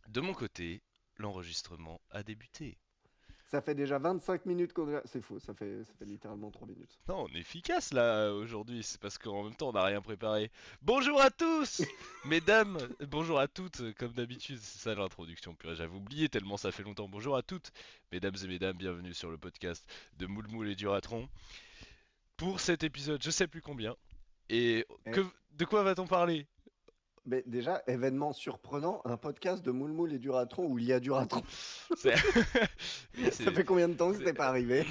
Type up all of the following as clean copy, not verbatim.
De mon côté, l'enregistrement a débuté. Ça fait déjà 25 minutes qu'on est là. C'est faux, ça fait littéralement 3 minutes. Non, on est efficace là aujourd'hui, c'est parce qu'en même temps on n'a rien préparé. Bonjour à tous, mesdames, bonjour à toutes, comme d'habitude, c'est ça l'introduction. Purée, j'avais oublié tellement ça fait longtemps. Bonjour à toutes, mesdames et mesdames, bienvenue sur le podcast de Moule Moule et Duratron. Pour cet épisode, je sais plus combien. Et Eh, de quoi va-t-on parler? mais déjà, événement surprenant, un podcast de Moule Moule et Duratron où il y a Duratron. C'est- Oui, Ça fait combien de temps que c'est- c'était pas arrivé?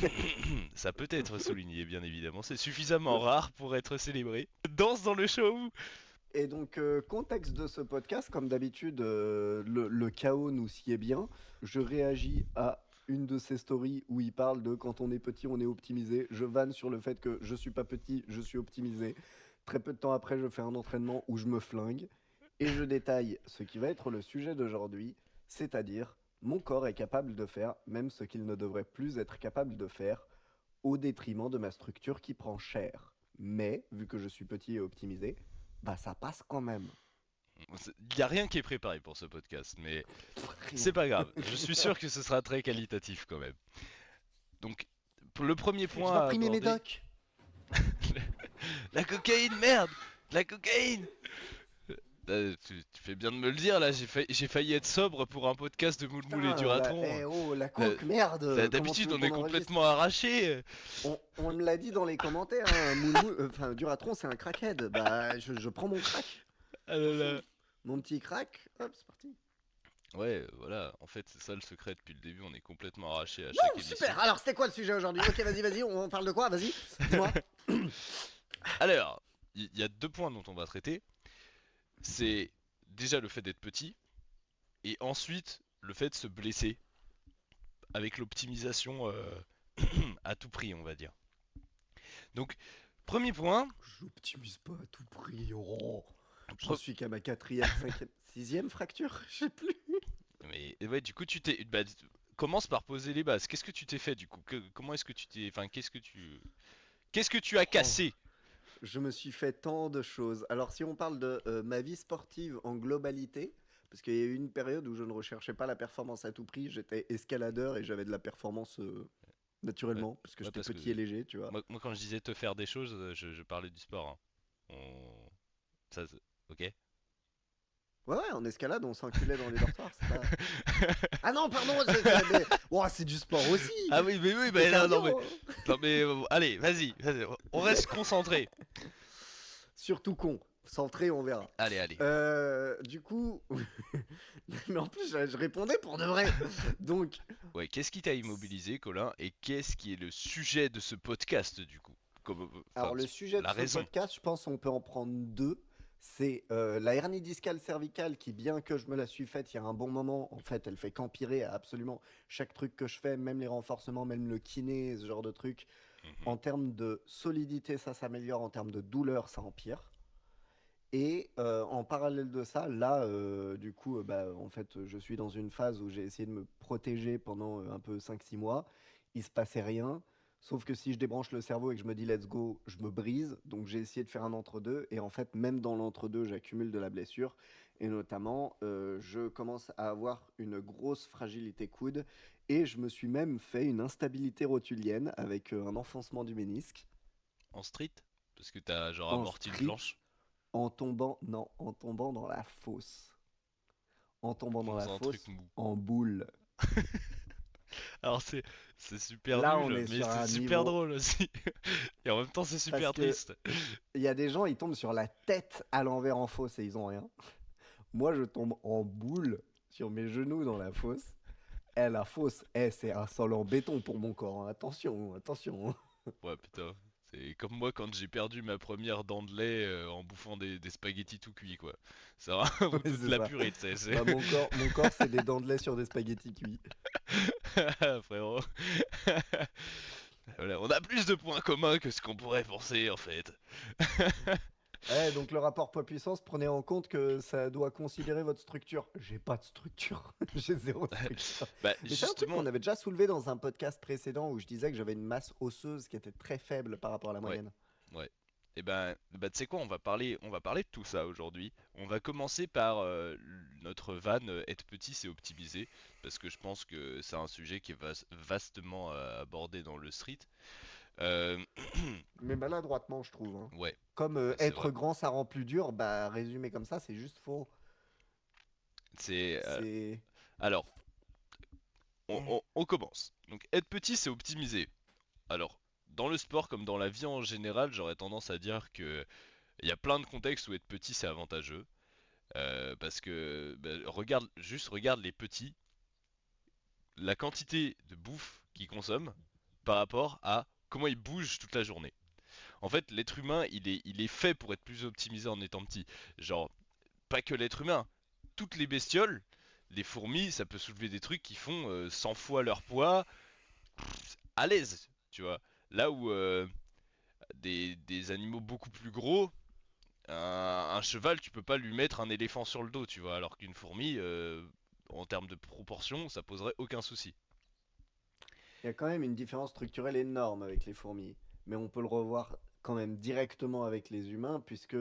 Ça peut être souligné, bien évidemment. C'est suffisamment rare pour être célébré. Danse dans le show. Et donc, contexte de ce podcast, comme d'habitude, le chaos nous sied bien. Je réagis à une de ces stories où il parle de quand on est petit, on est optimisé. Je vanne sur le fait que je suis pas petit, je suis optimisé. Très peu de temps après, je fais un entraînement où je me flingue. Et je détaille ce qui va être le sujet d'aujourd'hui, c'est-à-dire mon corps est capable de faire même ce qu'il ne devrait plus être capable de faire au détriment de ma structure qui prend cher. Mais, vu que je suis petit et optimisé, bah ça passe quand même. Il n'y a rien qui est préparé pour ce podcast, mais c'est Rien. pas grave. Je suis sûr que ce sera très qualitatif quand même. Donc, pour le premier Je point vais à imprimer mes aborder, docs. la cocaïne, merde, la cocaïne. Tu fais bien de me le dire là. J'ai failli être sobre pour un podcast de Moule Moule et Putain, Duratron. la Euh, coke, merde. Comment tu D'habitude, veux on qu'on est enregistre? complètement arraché. On me l'a dit dans les commentaires, hein, enfin, Duratron, c'est un crackhead. Bah, je prends mon crack. Ah là Attention, là. mon petit crack. Hop, c'est parti. Ouais, voilà. En fait, c'est ça le secret depuis le début. On est complètement arraché à chaque Bon, émission. super. Alors, c'était quoi le sujet aujourd'hui? Ok, vas-y, on parle de quoi? Vas-y, dis-moi. Alors, il y a deux points dont on va traiter. C'est déjà le fait d'être petit, et ensuite le fait de se blesser avec l'optimisation à tout prix, on va dire. Donc, premier point. J'optimise pas à tout prix. Oh, j'en pre- suis qu'à ma quatrième, cinquième, sixième fracture. Je sais plus. Mais ouais, du coup, tu t'es. Bah, commence par poser les bases. Qu'est-ce que tu t'es fait du coup? Comment est-ce que tu t'es. Enfin, qu'est-ce que tu as Oh, cassé? je me suis fait tant de choses. Alors, si on parle de ma vie sportive en globalité, parce qu'il y a eu une période où je ne recherchais pas la performance à tout prix, j'étais escaladeur et j'avais de la performance Ouais, naturellement, parce que ouais, j'étais parce que petit et léger, tu vois. moi, quand je disais te faire des choses, je parlais du sport, hein. On... Ok. Ouais, en escalade, on s'enculait dans les dortoirs, c'est pas. Ah non, pardon, oh, c'est du sport aussi! Ah oui, mais oui, C'était mais non, cardio! non, mais, Hein. non, mais allez, vas-y, on reste concentré. Surtout con. Centré, on verra. Allez, allez. Du coup. Mais en plus, je répondais pour de vrai. Donc, Ouais, qu'est-ce qui t'a immobilisé, Colin, et qu'est-ce qui est le sujet de ce podcast, du coup? Enfin, alors le sujet de la ce raison. podcast, je pense qu'on peut en prendre deux. C'est la hernie discale cervicale qui, bien que je me la suis faite il y a un bon moment, en fait, elle fait qu'empirer à absolument chaque truc que je fais, même les renforcements, même le kiné, ce genre de truc. Mhm. En termes de solidité, ça s'améliore. En termes de douleur, ça empire. Et en parallèle de ça, là, du coup, bah, en fait, je suis dans une phase où j'ai essayé de me protéger pendant un peu 5 6 mois. Il se passait rien. Sauf que si je débranche le cerveau et que je me dis let's go, je me brise. Donc j'ai essayé de faire un entre-deux. Et en fait, même dans l'entre-deux, j'accumule de la blessure. Et notamment, je commence à avoir une grosse fragilité coude. Et je me suis même fait une instabilité rotulienne avec un enfoncement du ménisque En street? Parce que t'as genre en amorti une street planche en tombant, non, en tombant dans la fosse. En tombant dans la dans un truc fosse, mou. en boule. Alors c'est super Là, on nul, est mais sur c'est un super niveau. drôle aussi. Et en même temps, c'est Parce super que triste. il y a des gens, ils tombent sur la tête à l'envers en fosse et ils ont rien. Moi, je tombe en boule sur mes genoux dans la fosse. Eh, la fosse, c'est un sol en béton pour mon corps. Hein. Attention, attention. Ouais, putain. C'est comme moi quand j'ai perdu ma première dent de lait en bouffant des spaghettis tout cuits, quoi. C'est vraiment Ouais, toute c'est la ça. purée, tu sais. Bah, mon corps, c'est des dents de lait sur des spaghettis cuits. Frérot. Voilà, on a plus de points communs que ce qu'on pourrait penser, en fait. Donc le rapport poids-puissance, prenez en compte que ça doit considérer votre structure. J'ai pas de structure, j'ai zéro structure. Bah, Mais c'est un truc qu'on justement, avait déjà soulevé dans un podcast précédent où je disais que j'avais une masse osseuse qui était très faible par rapport à la ouais, moyenne. ouais. tu sais quoi, on va parler de tout ça aujourd'hui. On va commencer par notre van être petit, c'est optimiser, parce que je pense que c'est un sujet qui est vastement abordé dans le street. Euh, Mais maladroitement, je trouve, hein. ouais, Comme c'est vrai. être grand, ça rend plus dur, bah résumé comme ça, c'est juste faux. C'est C'est. alors, on, Eh. on- on commence. Donc être petit, c'est optimiser. Alors, dans le sport comme dans la vie en général, j'aurais tendance à dire que il y a plein de contextes où être petit c'est avantageux. Parce que regarde les petits, la quantité de bouffe qu'ils consomment par rapport à comment ils bougent toute la journée. En fait, l'être humain, il est fait pour être plus optimisé en étant petit. Genre, pas que l'être humain, toutes les bestioles, les fourmis, ça peut soulever des trucs qui font 100 fois leur poids à l'aise, tu vois. Là où des animaux beaucoup plus gros, un cheval, tu peux pas lui mettre un éléphant sur le dos, tu vois, alors qu'une fourmi, en termes de proportion, ça poserait aucun souci. Il y a quand même une différence structurelle énorme avec les fourmis. Mais on peut le revoir quand même directement avec les humains, puisque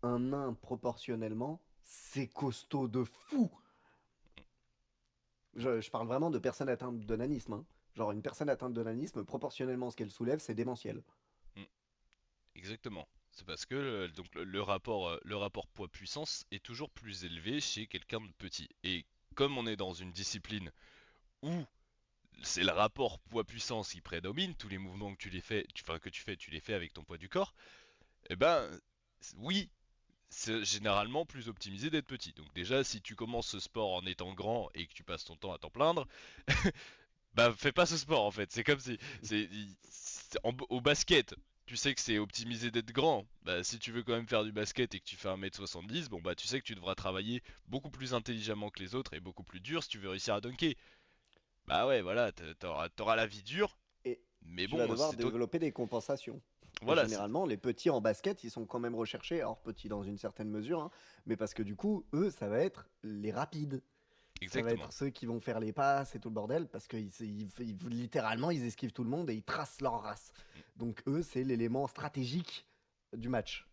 un nain, proportionnellement, c'est costaud de fou. Je parle vraiment de personnes atteintes de nanisme, hein. Genre, une personne atteinte de nanisme, proportionnellement, ce qu'elle soulève, c'est démentiel. Mm, exactement. C'est parce que le rapport poids-puissance est toujours plus élevé chez quelqu'un de petit. Et comme on est dans une discipline où c'est le rapport poids-puissance qui prédomine, tous les mouvements que tu les fais avec ton poids du corps, eh ben oui, c'est généralement plus optimisé d'être petit. Donc déjà, si tu commences ce sport en étant grand et que tu passes ton temps à t'en plaindre, bah fais pas ce sport en fait. C'est comme si au basket, tu sais que c'est optimisé d'être grand. Bah si tu veux quand même faire du basket et que tu fais 1m70, bon bah tu sais que tu devras travailler beaucoup plus intelligemment que les autres et beaucoup plus dur si tu veux réussir à dunker. Bah ouais, voilà, t'auras la vie dure, Et mais tu vas bon, devoir c'est toi. développer des compensations. Et Voilà, c'est généralement, les petits en basket, ils sont quand même recherchés, alors petits dans une certaine mesure, hein, mais parce que du coup, eux, ça va être les rapides. Ça va exactement. être ceux qui vont faire les passes et tout le bordel, parce que littéralement, ils esquivent tout le monde et ils tracent leur race. Donc eux, c'est l'élément stratégique du match.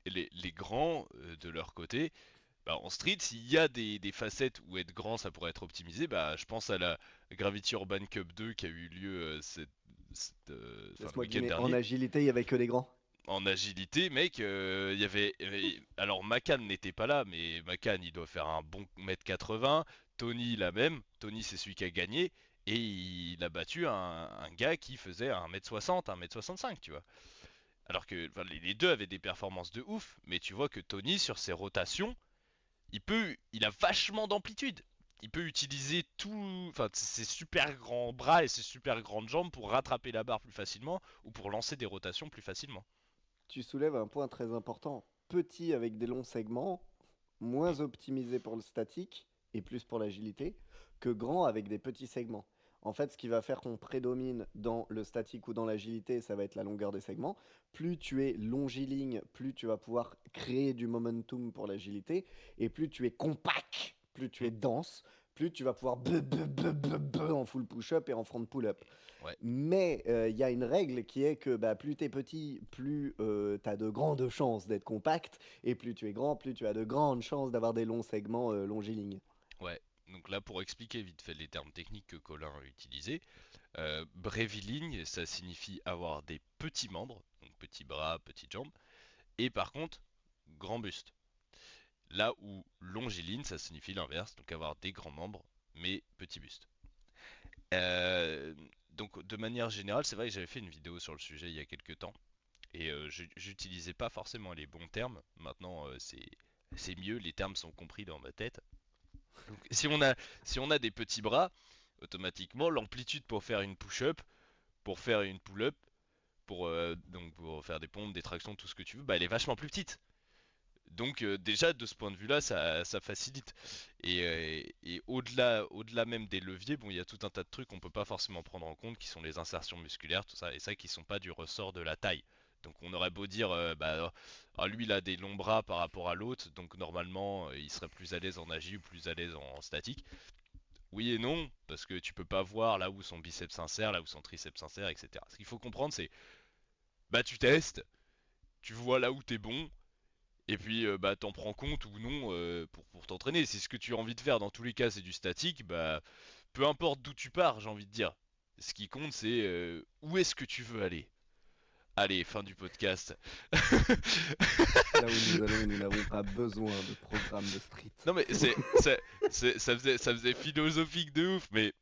Et les grands, de leur côté, bah, en street, s'il y a des facettes où être grand ça pourrait être optimisé, bah, je pense à la Gravity Urban Cup 2 qui a eu lieu le Laisse-moi week-end deviner, en dernier. agilité, il y avait que des grands. En agilité, mec, il y avait. Alors, Macan n'était pas là, mais Macan il doit faire un bon mètre 80. Tony, la même. Tony, c'est celui qui a gagné. Et il a battu un gars qui faisait 1m60, 1m65, tu vois. Alors que enfin, les deux avaient des performances de ouf, mais tu vois que Tony, sur ses rotations, il a vachement d'amplitude. Il peut utiliser enfin, ses super grands bras et ses super grandes jambes pour rattraper la barre plus facilement ou pour lancer des rotations plus facilement. Tu soulèves un point très important. Petit avec des longs segments, Mm. moins optimisé pour le statique et plus pour l'agilité, que grand avec des petits segments. En fait, ce qui va faire qu'on prédomine dans le statique ou dans l'agilité, ça va être la longueur des segments. Plus tu es longiligne, plus tu vas pouvoir créer du momentum pour l'agilité. Et plus tu es compact, plus tu Mm. es dense, plus tu vas pouvoir en full push-up et en front pull-up. Ouais, Mais il y a une règle qui est que bah, plus tu es petit, plus tu as de grandes chances d'être compact, et plus tu es grand, plus tu as de grandes chances d'avoir des longs segments longilignes. ouais. Donc là, pour expliquer vite fait les termes techniques que Colin a utilisés, bréviligne, ça signifie avoir des petits membres, donc petits bras, petites jambes, et par contre, grand buste. Là où longiligne, ça signifie l'inverse, donc avoir des grands membres, mais petit buste. Euh, donc de manière générale, c'est vrai que j'avais fait une vidéo sur le sujet il y a quelques temps, et j'utilisais pas forcément les bons termes. Maintenant, c'est mieux, les termes sont compris dans ma tête. Donc, si on a des petits bras, automatiquement l'amplitude pour faire une push-up, pour faire une pull-up, pour faire des pompes, des tractions, tout ce que tu veux, bah elle est vachement plus petite. Donc déjà de ce point de vue-là, ça facilite. Et au-delà même des leviers, bon, il y a tout un tas de trucs qu'on peut pas forcément prendre en compte, qui sont les insertions musculaires, tout ça, et ça qui sont pas du ressort de la taille. Donc on aurait beau dire, bah, ah, lui il a des longs bras par rapport à l'autre, donc normalement il serait plus à l'aise en agi ou plus à l'aise en statique. Oui et non, parce que tu peux pas voir là où son biceps s'insère, là où son triceps s'insère, etc. Ce qu'il faut comprendre, c'est, bah tu testes, tu vois là où t'es bon, et puis bah t'en prends compte ou non pour t'entraîner. Si ce que tu as envie de faire dans tous les cas c'est du statique, bah peu importe d'où tu pars, j'ai envie de dire. Ce qui compte c'est où est-ce que tu veux aller. Allez, fin du podcast. Là où nous allons, nous n'avons pas besoin de programme de street. Non mais ça faisait philosophique de ouf, mais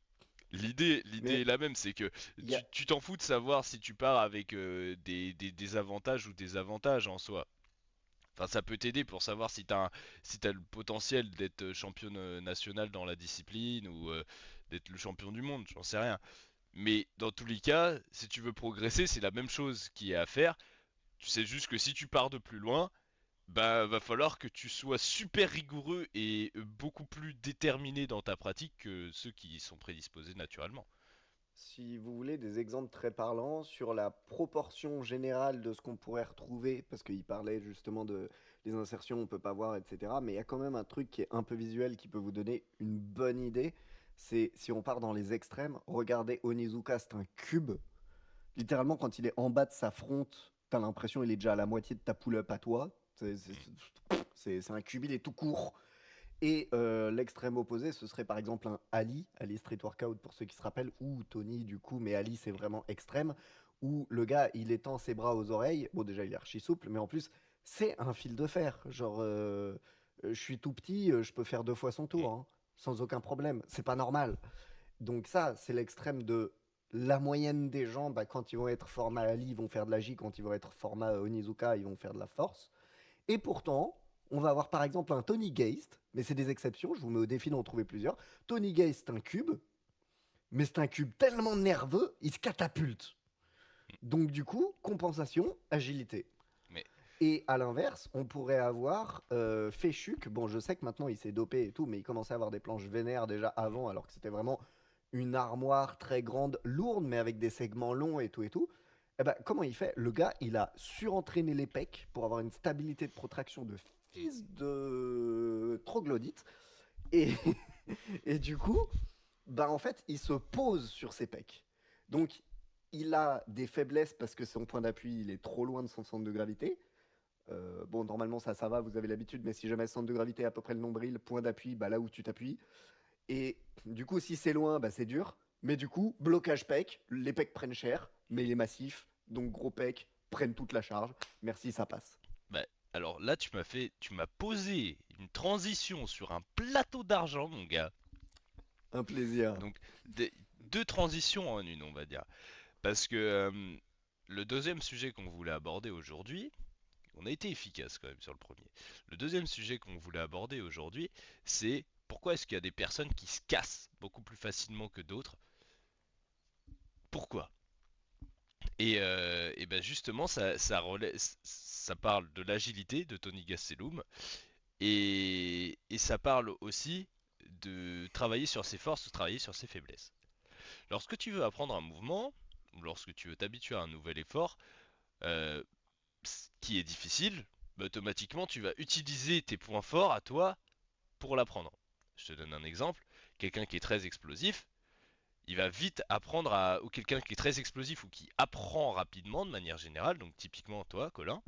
l'idée Mais est la même, c'est que il y a, tu t'en fous de savoir si tu pars avec des avantages ou des avantages en soi. Enfin, ça peut t'aider pour savoir si t'as le potentiel d'être championne nationale dans la discipline ou d'être le champion du monde, j'en sais rien. Mais dans tous les cas, si tu veux progresser, c'est la même chose qui est à faire. Tu sais juste que si tu pars de plus loin, bah va falloir que tu sois super rigoureux et beaucoup plus déterminé dans ta pratique que ceux qui y sont prédisposés naturellement. Si vous voulez des exemples très parlants sur la proportion générale de ce qu'on pourrait retrouver, parce qu'il parlait justement de les insertions, on peut pas voir, etc. Mais il y a quand même un truc qui est un peu visuel qui peut vous donner une bonne idée. C'est si on part dans les extrêmes, regardez Onizuka, c'est un cube. Littéralement, quand il est en bas de sa fronte, t'as l'impression qu'il est déjà à la moitié de ta pull-up à toi. Mm. C'est un cube, il est tout court. Et l'extrême opposé, ce serait par exemple un Ali Street Workout pour ceux qui se rappellent, ou Tony du coup, mais Ali c'est vraiment extrême, où le gars il étend ses bras aux oreilles, bon déjà il est archi souple, mais en plus c'est un fil de fer, genre je suis tout petit, je peux faire 2 fois son Mm. tour, hein, sans aucun problème, c'est pas normal. Donc ça c'est l'extrême de la moyenne des gens, bah, quand ils vont être format Ali, ils vont faire de la J, quand ils vont être format Onizuka, ils vont faire de la force. Et pourtant, on va avoir par exemple un Tony Geist, mais c'est des exceptions, je vous mets au défi d'en trouver plusieurs. Tony Geist, c'est un cube, mais c'est un cube tellement nerveux, il se catapulte. Donc du coup, compensation, agilité. Mais Et à l'inverse, on pourrait avoir Feshuk. Bon, je sais que maintenant il s'est dopé et tout, mais il commençait à avoir des planches vénères déjà avant, alors que c'était vraiment une armoire très grande, lourde, mais avec des segments longs et tout et tout. Eh ben, comment il fait? Le gars, il a surentraîné les pecs pour avoir une stabilité de protraction de mm. fils de troglodyte. Et, et du coup, bah en fait, il se pose sur ses pecs. Donc, il a des faiblesses parce que son point d'appui, il est trop loin de son centre de gravité. Bon, normalement, ça va, vous avez l'habitude, mais si jamais le centre de gravité est à peu près le nombril, point d'appui, bah là où tu t'appuies. Et du coup, si c'est loin, bah c'est dur. Mais du coup, blocage pec, les pecs prennent cher, mais il est massif, donc gros pecs prennent toute la charge. Merci, ça passe. Bah, alors là, tu m'as posé une transition sur un plateau d'argent, mon gars. Un plaisir. Donc, deux transitions en une, on va dire. Parce que le deuxième sujet qu'on voulait aborder aujourd'hui, on a été efficace quand même sur le premier. Le deuxième sujet qu'on voulait aborder aujourd'hui, c'est pourquoi est-ce qu'il y a des personnes qui se cassent beaucoup plus facilement que d'autres? Pourquoi? Et ben justement, ça parle de l'agilité de Tony Gastelum et ça parle aussi de travailler sur ses forces ou travailler sur ses faiblesses. Lorsque tu veux apprendre un mouvement, ou lorsque tu veux t'habituer à un nouvel effort, euh, qui est difficile, bah, automatiquement tu vas utiliser tes points forts à toi pour l'apprendre. Je te donne un exemple. Quelqu'un qui est très explosif, il va vite apprendre à. Ou quelqu'un qui est très explosif ou qui apprend rapidement de manière générale, donc typiquement toi, Colin,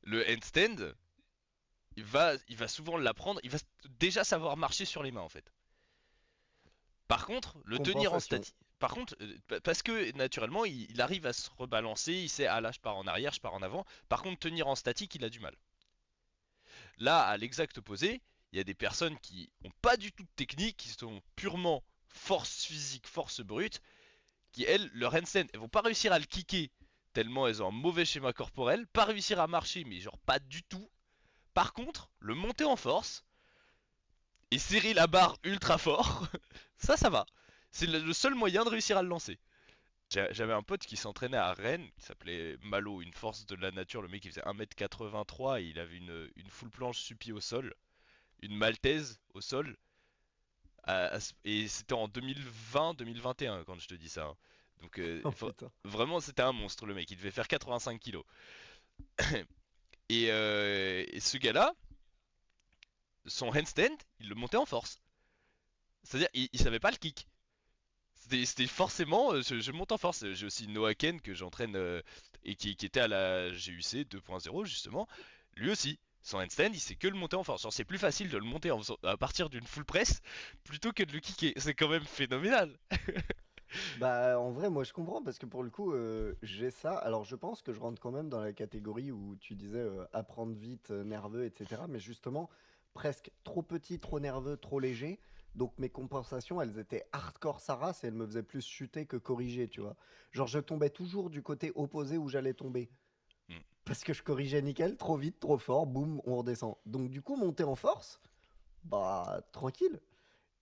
le handstand, il va souvent l'apprendre, il va déjà savoir marcher sur les mains en fait. Par contre, le tenir en Compensation. statique. Par contre, parce que naturellement, il arrive à se rebalancer, il sait, ah là, je pars en arrière, je pars en avant. Par contre, tenir en statique, il a du mal. Là, à l'exact opposé, il y a des personnes qui n'ont pas du tout de technique, qui sont purement force physique, force brute, qui elles, leur handstand, elles vont pas réussir à le kicker tellement elles ont un mauvais schéma corporel, pas réussir à marcher, mais genre pas du tout. Par contre, le monter en force et serrer la barre ultra fort, ça va. C'est le seul moyen de réussir à le lancer. J'avais un pote qui s'entraînait à Rennes, qui s'appelait Malo, une force de la nature. Le mec il faisait 1m83 et il avait une full planche suppi au sol, une maltaise au sol. Et c'était en 2020-2021 quand je te dis ça, hein. Donc Oh putain. vraiment c'était un monstre le mec, il devait faire 85 kilos. Et ce gars-là, son handstand, il le montait en force. C'est-à-dire il savait pas le kick. C'était forcément, je monte en force. J'ai aussi Noah Ken que j'entraîne et qui était à la GUC 2.0 justement. Lui aussi, son handstand, il sait que le monter en force. Genre, c'est plus facile de le monter à partir d'une full press plutôt que de le kicker. C'est quand même phénoménal. Bah, en vrai, moi je comprends parce que pour le coup, j'ai ça. Alors, je pense que je rentre quand même dans la catégorie où tu disais apprendre vite, nerveux, etc. Mais justement, presque trop petit, trop nerveux, trop léger. Donc, mes compensations, elles étaient hardcore sa race et elles me faisaient plus chuter que corriger, tu vois. Genre, je tombais toujours du côté opposé où j'allais tomber. Hmm. Parce que je corrigeais nickel, trop vite, trop fort, boum, on redescend. Donc, du coup, monter en force, bah, tranquille.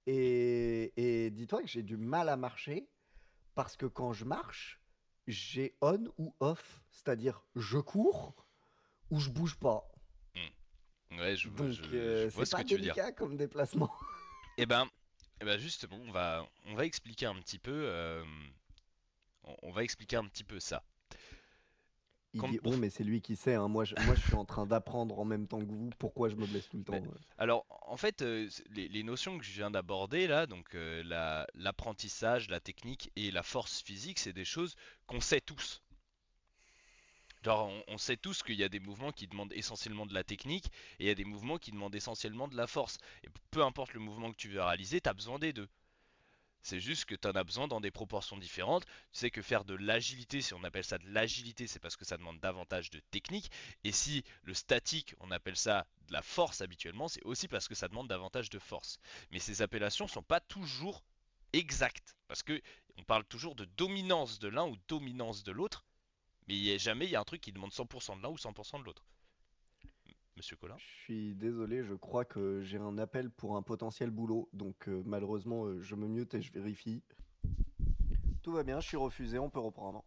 Et dis-toi que j'ai du mal à marcher parce que quand je marche, j'ai on ou off, c'est-à-dire je cours ou je bouge pas. Ouais, Donc je vois c'est ce que pas tu veux dire. délicat comme déplacement. Eh ben, eh ben justement, on va expliquer un petit peu, on va expliquer un petit peu ça. Il Quand, dit pour, on, mais c'est lui qui sait, hein. Moi, je suis en train d'apprendre en même temps que vous pourquoi je me blesse tout le mais- temps. alors, en fait, les notions que je viens d'aborder là, donc l'apprentissage, la technique et la force physique, c'est des choses qu'on sait tous. Genre, on sait tous qu'il y a des mouvements qui demandent essentiellement de la technique et il y a des mouvements qui demandent essentiellement de la force. Et peu importe le mouvement que tu veux réaliser, tu as besoin des deux. C'est juste que tu en as besoin dans des proportions différentes. Tu sais que faire de l'agilité, si on appelle ça de l'agilité, c'est parce que ça demande davantage de technique. Et si le statique, on appelle ça de la force habituellement, c'est aussi parce que ça demande davantage de force. Mais ces appellations sont pas toujours exactes. Parce que on parle toujours de dominance de l'un ou dominance de l'autre. Mais jamais il y a un truc qui demande 100% de l'un ou 100% de l'autre. Monsieur Colin. Je suis désolé, je crois que j'ai un appel pour un potentiel boulot, donc malheureusement je me mute et je vérifie. Tout va bien, je suis refusé, on peut reprendre.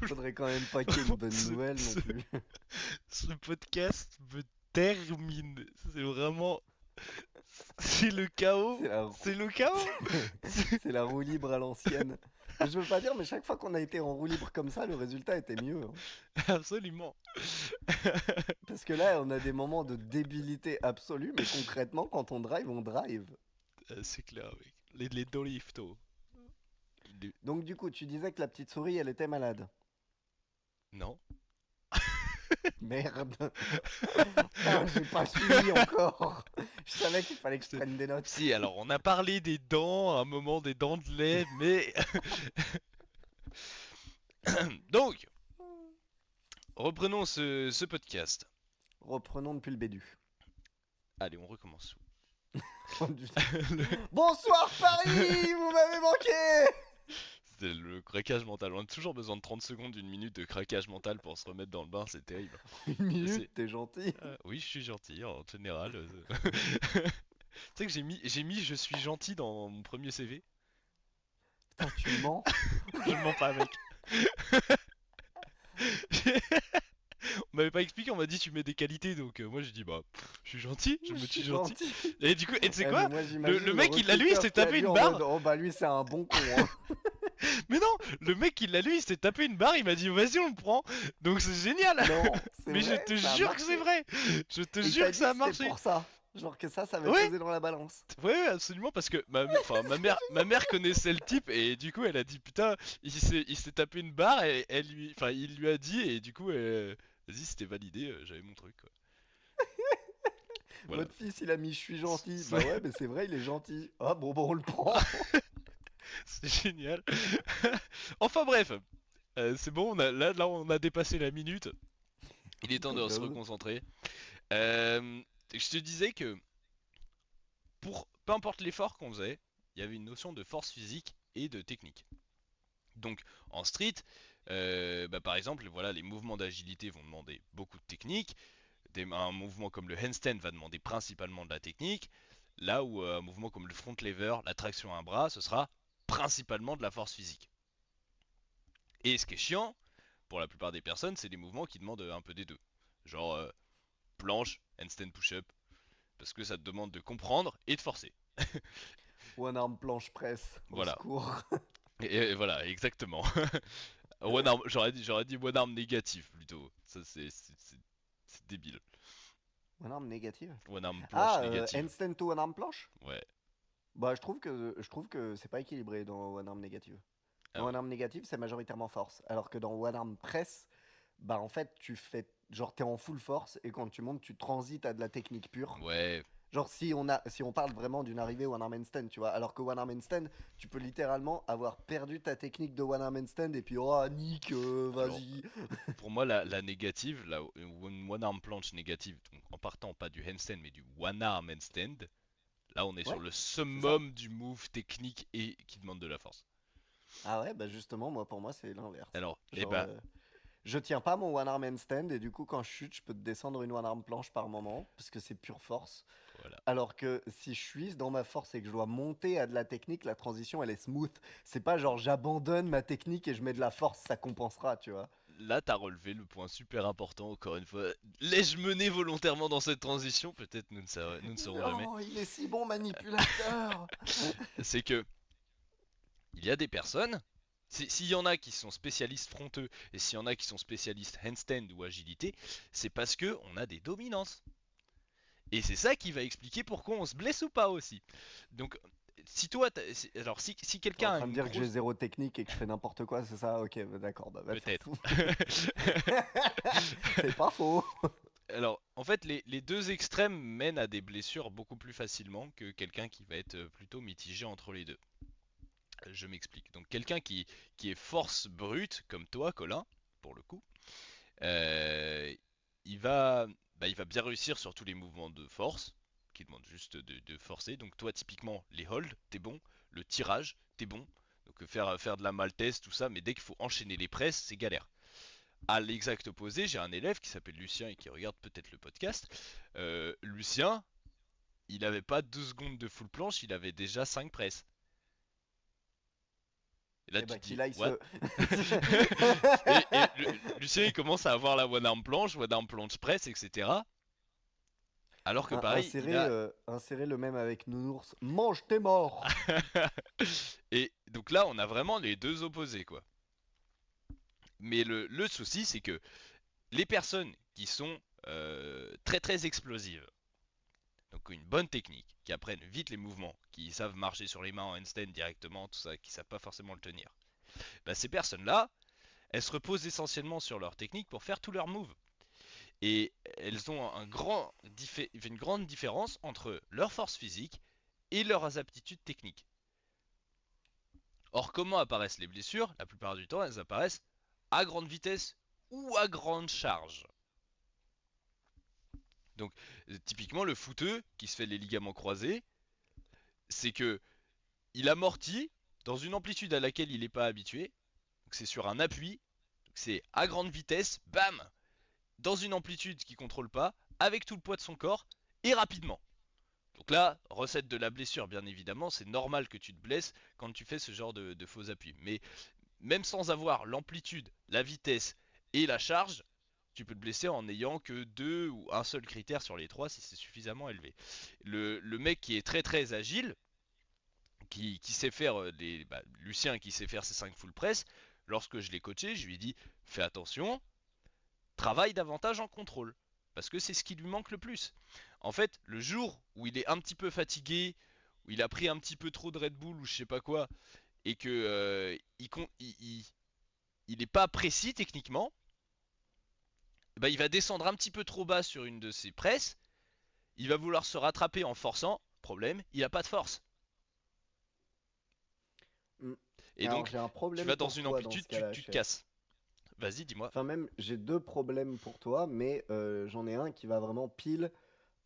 Faudrait quand même pas qu'il y ait une bonne ce, nouvelle non ce- plus. ce podcast me termine. C'est vraiment. C'est le chaos. C'est la, C'est le chaos. c'est la roue libre à l'ancienne. Je veux pas dire, mais chaque fois qu'on a été en roue libre comme ça, le résultat était mieux, hein. Absolument. Parce que là, on a des moments de débilité absolue, mais concrètement, quand on drive, on drive. C'est clair, mec. Les Dorifto. Donc du coup, tu disais que la petite souris, elle était malade. Non. Merde. Putain, j'ai pas suivi encore. Je savais qu'il fallait que je C'est- prenne des notes. Si, alors on a parlé des dents, à un moment des dents de lait, mais. Donc, reprenons ce podcast. Reprenons depuis le début. Allez, on recommence. Le- Bonsoir Paris, vous m'avez manqué. C'est le craquage mental. On a toujours besoin de 30 secondes, d'une minute de craquage mental pour se remettre dans le bain, c'est terrible. Une minute, C'est... t'es gentil. Oui, je suis gentil en général. Tu sais que j'ai mis je suis gentil dans mon premier CV. Putain, tu mens. Je ne mens pas, mec. On m'avait pas expliqué, on m'a dit tu mets des qualités, donc moi j'ai dit bah je suis gentil, je Je me suis dis gentil. gentil. Et du coup, et tu sais Eh, mais quoi? moi j'imagine Le le mec il l'a lu, il recruteur s'est qui a tapé lu une en barre. mode oh bah lui c'est un bon con, hein. Mais non, le mec il l'a lu, il s'est tapé une barre, il m'a dit vas-y on le prend. Donc c'est génial. Non, c'est Mais je vrai, te ça a jure que c'est marché. vrai. Je te Et il jure t'a que dit ça a que c'était marché. pour ça. Genre que ça avait Ouais, pesé dans la balance. ouais, absolument, parce que enfin, ma mère connaissait le type et du coup elle a dit putain, il s'est tapé une barre et enfin, il lui a dit et du coup, vas-y, c'était validé, j'avais mon truc, quoi. Voilà. Votre fils il a mis je suis gentil. Bah C'est ouais, mais c'est vrai, il est gentil. Ah bon, bon, on le prend. c'est génial. Enfin bref, c'est bon, là on a dépassé la minute. Il est temps Comme de se d'hab. reconcentrer. Je te disais que pour peu importe l'effort qu'on faisait, il y avait une notion de force physique et de technique. Donc en street, par exemple, voilà, les mouvements d'agilité vont demander beaucoup de technique. Un mouvement comme le handstand va demander principalement de la technique. Là où un mouvement comme le front lever, la traction à un bras, ce sera principalement de la force physique. Et ce qui est chiant, pour la plupart des personnes, c'est des mouvements qui demandent un peu des deux. Genre planche, handstand push-up, parce que ça te demande de comprendre et de forcer. One arm planche presse. Au Voilà. secours. Et voilà, exactement. J'aurais dit one arm négatif plutôt. Ça c'est débile. One arm négative. One arm planche Ah, négative. handstand to one arm planche. Ouais. Bah, je trouve que c'est pas équilibré dans One Arm Négative. Ah Dans ouais. One Arm Négative, c'est majoritairement force. Alors que dans One Arm Press, bah en fait, tu fais. Genre, t'es en full force et quand tu montes, tu transites à de la technique pure. Ouais, Genre, si on parle vraiment d'une arrivée One Arm Handstand, tu vois. Alors que One Arm Handstand, tu peux littéralement avoir perdu ta technique de One Arm Handstand et puis, oh, Nick, alors vas-y. pour moi la négative, la one arm planche négative, donc en partant pas du handstand mais du one arm handstand, là on est sur Ouais, le c'est ça. summum du move technique et qui demande de la force. Ah ouais, bah justement, pour moi, c'est l'inverse. Alors, eh Genre, ben je tiens pas mon one arm handstand et du coup, quand je chute, je peux te descendre une one arm planche par moment parce que c'est pure force. voilà. Alors que si je suis dans ma force et que je dois monter à de la technique, la transition elle est smooth. C'est pas genre j'abandonne ma technique et je mets de la force, ça compensera, tu vois. Là, t'as relevé le point super important, encore une fois. L'ai-je mené volontairement dans cette transition? Peut-être nous ne saurons jamais. Non, il est si bon manipulateur. C'est que il y a des personnes, s'il y en a qui sont spécialistes fronteux et s'il y en a qui sont spécialistes handstand ou agilité, c'est parce que on a des dominances. Et c'est ça qui va expliquer pourquoi on se blesse ou pas aussi. Donc, si toi, alors si T'es en quelqu'un a train de une dire que j'ai grosse, zéro technique et que je fais n'importe quoi, c'est ça? Ok, bah d'accord, bah va te faire peut-être. foutre. C'est pas faux. Alors, en fait, les deux extrêmes mènent à des blessures beaucoup plus facilement que quelqu'un qui va être plutôt mitigé entre les deux. Je m'explique. Donc, quelqu'un qui est force brute, comme toi, Colin, pour le coup, euh, il va, il va bien réussir sur tous les mouvements de force, qui demandent juste de forcer. Donc, toi, typiquement, les holds, t'es bon. Le tirage, t'es bon. Donc, faire de la maltaise, tout ça, mais dès qu'il faut enchaîner les presses, c'est galère. À l'exact opposé, j'ai un élève qui s'appelle Lucien et qui regarde peut-être le podcast. Lucien, il avait pas 2 secondes de full planche, il avait déjà 5 presses. Et là, Eh tu bah te dis, qu'il aille what? se. et Lucien, il commence à avoir la one arm planche press, etc. Alors que pareil, il a. Insérer le même avec Nounours. Mange tes morts. Et donc là, on a vraiment les deux opposés, quoi. Mais le souci, c'est que les personnes qui sont très très explosives, donc une bonne technique, qui apprennent vite les mouvements, qui savent marcher sur les mains en handstand directement, tout ça, qui savent pas forcément le tenir. Bah, ces personnes-là, elles se reposent essentiellement sur leur technique pour faire tous leurs moves. Et elles ont une grande différence entre leur force physique et leurs aptitudes techniques. Or, comment apparaissent les blessures? La plupart du temps, elles apparaissent à grande vitesse ou à grande charge. Donc, typiquement, le footeux qui se fait les ligaments croisés, c'est que il amortit dans une amplitude à laquelle il n'est pas habitué. Donc c'est sur un appui, c'est à grande vitesse, bam, dans une amplitude qu'il ne contrôle pas, avec tout le poids de son corps et rapidement. Donc là, recette de la blessure, bien évidemment, c'est normal que tu te blesses quand tu fais ce genre de faux appuis. Mais même sans avoir l'amplitude, la vitesse et la charge, tu peux te blesser en n'ayant que deux ou un seul critère sur les trois si c'est suffisamment élevé. Le mec qui est très très agile, qui sait faire Lucien qui sait faire ses 5 full press, lorsque je l'ai coaché, je lui ai dit fais attention, travaille davantage en contrôle. Parce que c'est ce qui lui manque le plus. En fait, le jour où il est un petit peu fatigué, où il a pris un petit peu trop de Red Bull ou je sais pas quoi, et que il est pas précis techniquement, bah, il va descendre un petit peu trop bas sur une de ses presses, il va vouloir se rattraper en forçant, problème, il a pas de force. Hmm. Et Alors donc, j'ai un tu problème vas dans pour une toi dans amplitude, ce cas-là, tu te chef. casses. Vas-y, dis-moi. Enfin même, j'ai deux problèmes pour toi, mais j'en ai un qui va vraiment pile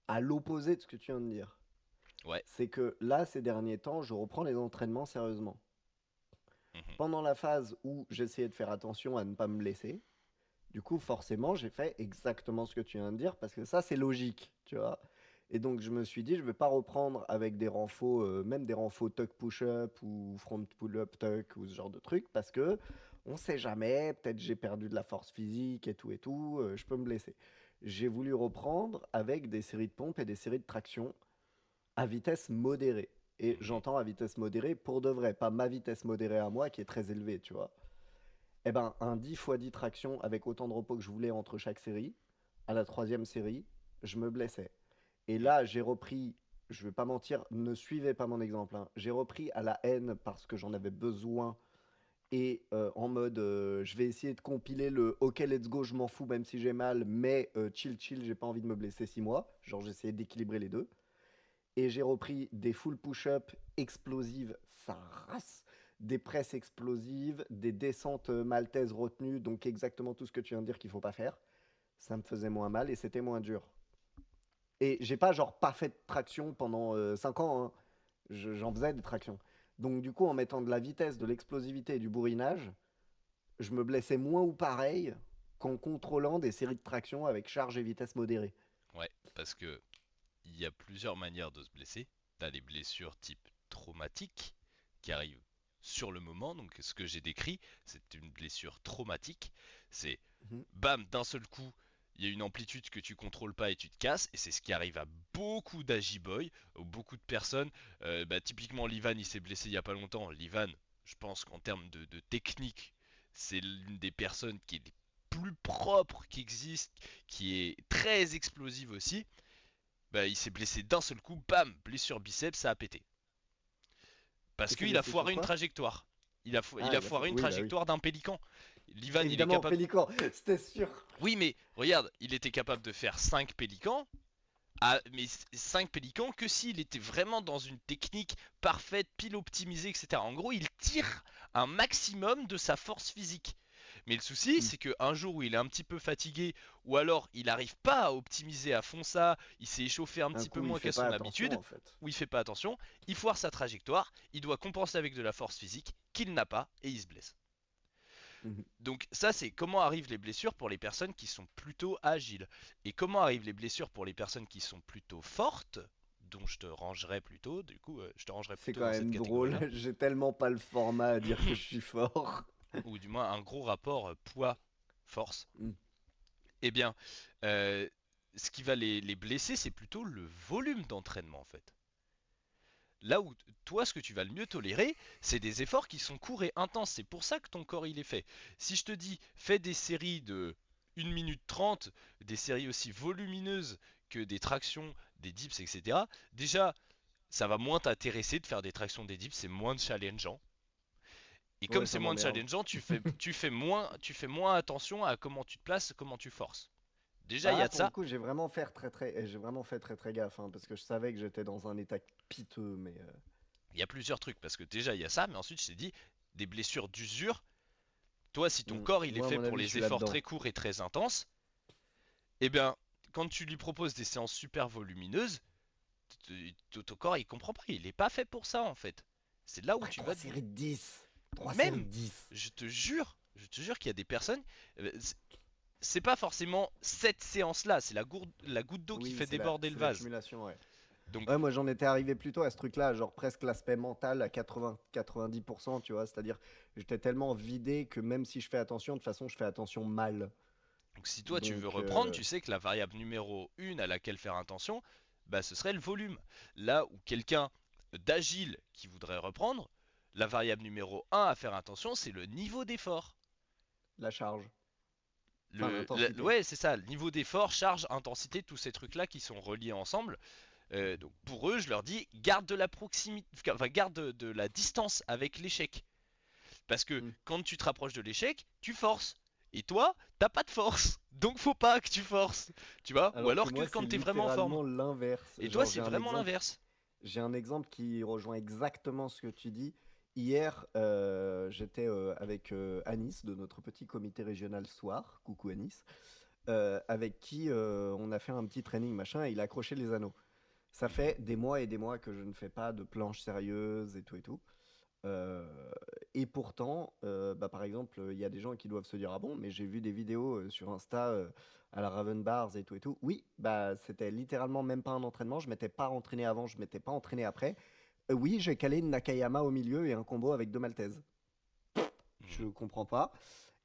à l'opposé de ce que tu viens de dire. Ouais. C'est que là, ces derniers temps, je reprends les entraînements sérieusement. Mhm. Pendant la phase où j'essayais de faire attention à ne pas me blesser, du coup, forcément, j'ai fait exactement ce que tu viens de dire, parce que ça, c'est logique, tu vois. Et donc, je me suis dit, je vais pas reprendre avec des renfos, même des renfos tuck push-up ou front pull-up tuck ou ce genre de trucs, parce que on sait jamais, peut-être j'ai perdu de la force physique et tout, je peux me blesser. J'ai voulu reprendre avec des séries de pompes et des séries de traction à vitesse modérée. Et Mhm. j'entends à vitesse modérée pour de vrai, pas ma vitesse modérée à moi qui est très élevée, tu vois. Eh ben, un 10 x 10 traction avec autant de repos que je voulais entre chaque série, à la troisième série, je me blessais. Et Mm. là, j'ai repris. je vais pas mentir, ne suivez pas mon exemple, hein. J'ai repris à la haine parce que j'en avais besoin et en mode je vais essayer de compiler le OK, let's go, je m'en fous même si j'ai mal, mais chill, chill, j'ai pas envie de me blesser 6 mois. Genre, j'essayais d'équilibrer les deux. Et j'ai repris des full push-up explosives, ça race, des presses explosives, des descentes maltaises retenues, donc exactement tout ce que tu viens de dire qu'il faut pas faire. Ça me faisait moins mal et c'était moins dur. Et j'ai pas genre pas fait de traction pendant 5 ans, hein. J'en faisais des tractions. Donc du coup, en mettant de la vitesse, de l'explosivité et du bourrinage, je me blessais moins ou pareil qu'en contrôlant des séries de tractions avec charge et vitesse modérée. Ouais, parce que il y a plusieurs manières de se blesser. T'as les blessures type traumatiques qui arrivent sur le moment. Donc ce que j'ai décrit, c'est une blessure traumatique. C'est Mhm. bam, d'un seul coup, il y a une amplitude que tu contrôles pas et tu te casses. Et c'est ce qui arrive à beaucoup d'Agiboy, beaucoup de personnes. Typiquement, Livan, il s'est blessé il y a pas longtemps. Livan, je pense qu'en termes de technique, c'est l'une des personnes qui est les plus propres qui existe, qui est très explosive aussi. Bah, il s'est blessé d'un seul coup, bam, blessure biceps, ça a pété. Parce Il s'est qu'il a blessé sur foiré une quoi? trajectoire. Il Ah, a il a fait. foiré une Oui, bah oui. trajectoire d'un pélican. Livan, il est Évidemment, capable. Pélican, c'était sûr. Oui, mais regarde, il était capable de faire 5 pélicans. Mais 5 pélicans que s'il était vraiment dans une technique parfaite, pile optimisée, etc. En gros, il tire un maximum de sa force physique. Mais le souci, Mm. c'est qu'un jour où il est un petit peu fatigué, ou alors il n'arrive pas à optimiser à fond ça, il s'est échauffé un Un petit peu coup, il moins fait qu'à pas son attention habitude, en fait. où il fait pas attention, il foire sa trajectoire, il doit compenser avec de la force physique qu'il n'a pas et il se blesse. Mhm. Donc ça c'est comment arrivent les blessures pour les personnes qui sont plutôt agiles. Et comment arrivent les blessures pour les personnes qui sont plutôt fortes, dont je te rangerai plutôt, du coup je te rangerai C'est plutôt quand dans cette même drôle. catégorie-là, J'ai tellement pas le format à dire que je suis fort. ou du moins un gros rapport poids-force. Mm. Eh bien, euh, ce qui va les blesser, c'est plutôt le volume d'entraînement en fait. Là où toi, ce que tu vas le mieux tolérer, c'est des efforts qui sont courts et intenses. C'est pour ça que ton corps il est fait. Si je te dis, fais des séries de 1 minute 30, des séries aussi volumineuses que des tractions, des dips, etc. Déjà, ça va moins t'intéresser de faire des tractions, des dips, c'est moins challengeant. Et comme Ouais, c'est ça moins m'emmerde. challengeant, tu fais moins attention à comment tu te places, comment tu forces. Déjà, Bah il y là, a de pour le ça. coup, j'ai vraiment fait très très gaffe, hein, parce que je savais que j'étais dans un état piteux, mais Il y a plusieurs trucs, parce que déjà, il y a ça, mais ensuite, je t'ai dit, des blessures d'usure. Toi, si ton corps il est moi, à fait mon pour avis, je les suis efforts là-dedans. très courts et très intenses, eh bien, quand tu lui proposes des séances super volumineuses, ton corps il comprend pas, il est pas fait pour ça en fait. C'est là où Après tu 3 vas te... séries de 10, 3 séries Même, de 10. je te jure qu'il y a des personnes, c'est pas forcément cette séance-là, c'est la goutte d'eau qui Oui, fait déborder le c'est vase. l'accumulation, ouais. Donc, Ouais, moi j'en étais arrivé plutôt à ce truc-là, genre presque l'aspect mental à 80-90%, tu vois, c'est-à-dire j'étais tellement vidé que même si je fais attention, de toute façon je fais attention mal. donc si toi tu veux Donc, reprendre, tu sais que la variable numéro 1 à laquelle faire attention, bah, ce serait le volume. Là où quelqu'un d'agile qui voudrait reprendre, la variable numéro 1 à faire attention, c'est le niveau d'effort. la charge, enfin l'intensité. Ouais, c'est ça, le niveau d'effort, charge, intensité, tous ces trucs-là qui sont reliés ensemble. Donc pour eux, je leur dis, garde de la proximité, enfin garde de la distance avec l'échec. Parce que Hmm. quand tu te rapproches de l'échec, tu forces. Et toi, t'as pas de force. Donc faut pas que tu forces. Tu vois? Ou Alors que alors que moi quand c'est t'es vraiment en forme. littéralement l'inverse. Et toi, Genre c'est vraiment l'inverse. j'ai un exemple qui rejoint exactement ce que tu dis. Hier, j'étais avec Anis de notre petit comité régional soir, coucou Anis, avec qui on a fait un petit training machin et il a accroché les anneaux. Ça Mhm. fait des mois et des mois que je ne fais pas de planche sérieuse et tout et tout. Euh, et pourtant, bah, par exemple, il y a des gens qui doivent se dire: ah bon, mais j'ai vu des vidéos sur Insta à la Raven Bars et tout et tout. Oui, bah c'était littéralement même pas un entraînement. Je m'étais pas entraîné avant, je m'étais pas entraîné après. Oui, j'ai calé une Nakayama au milieu et un combo avec deux Maltaises. Je Mhm. comprends pas.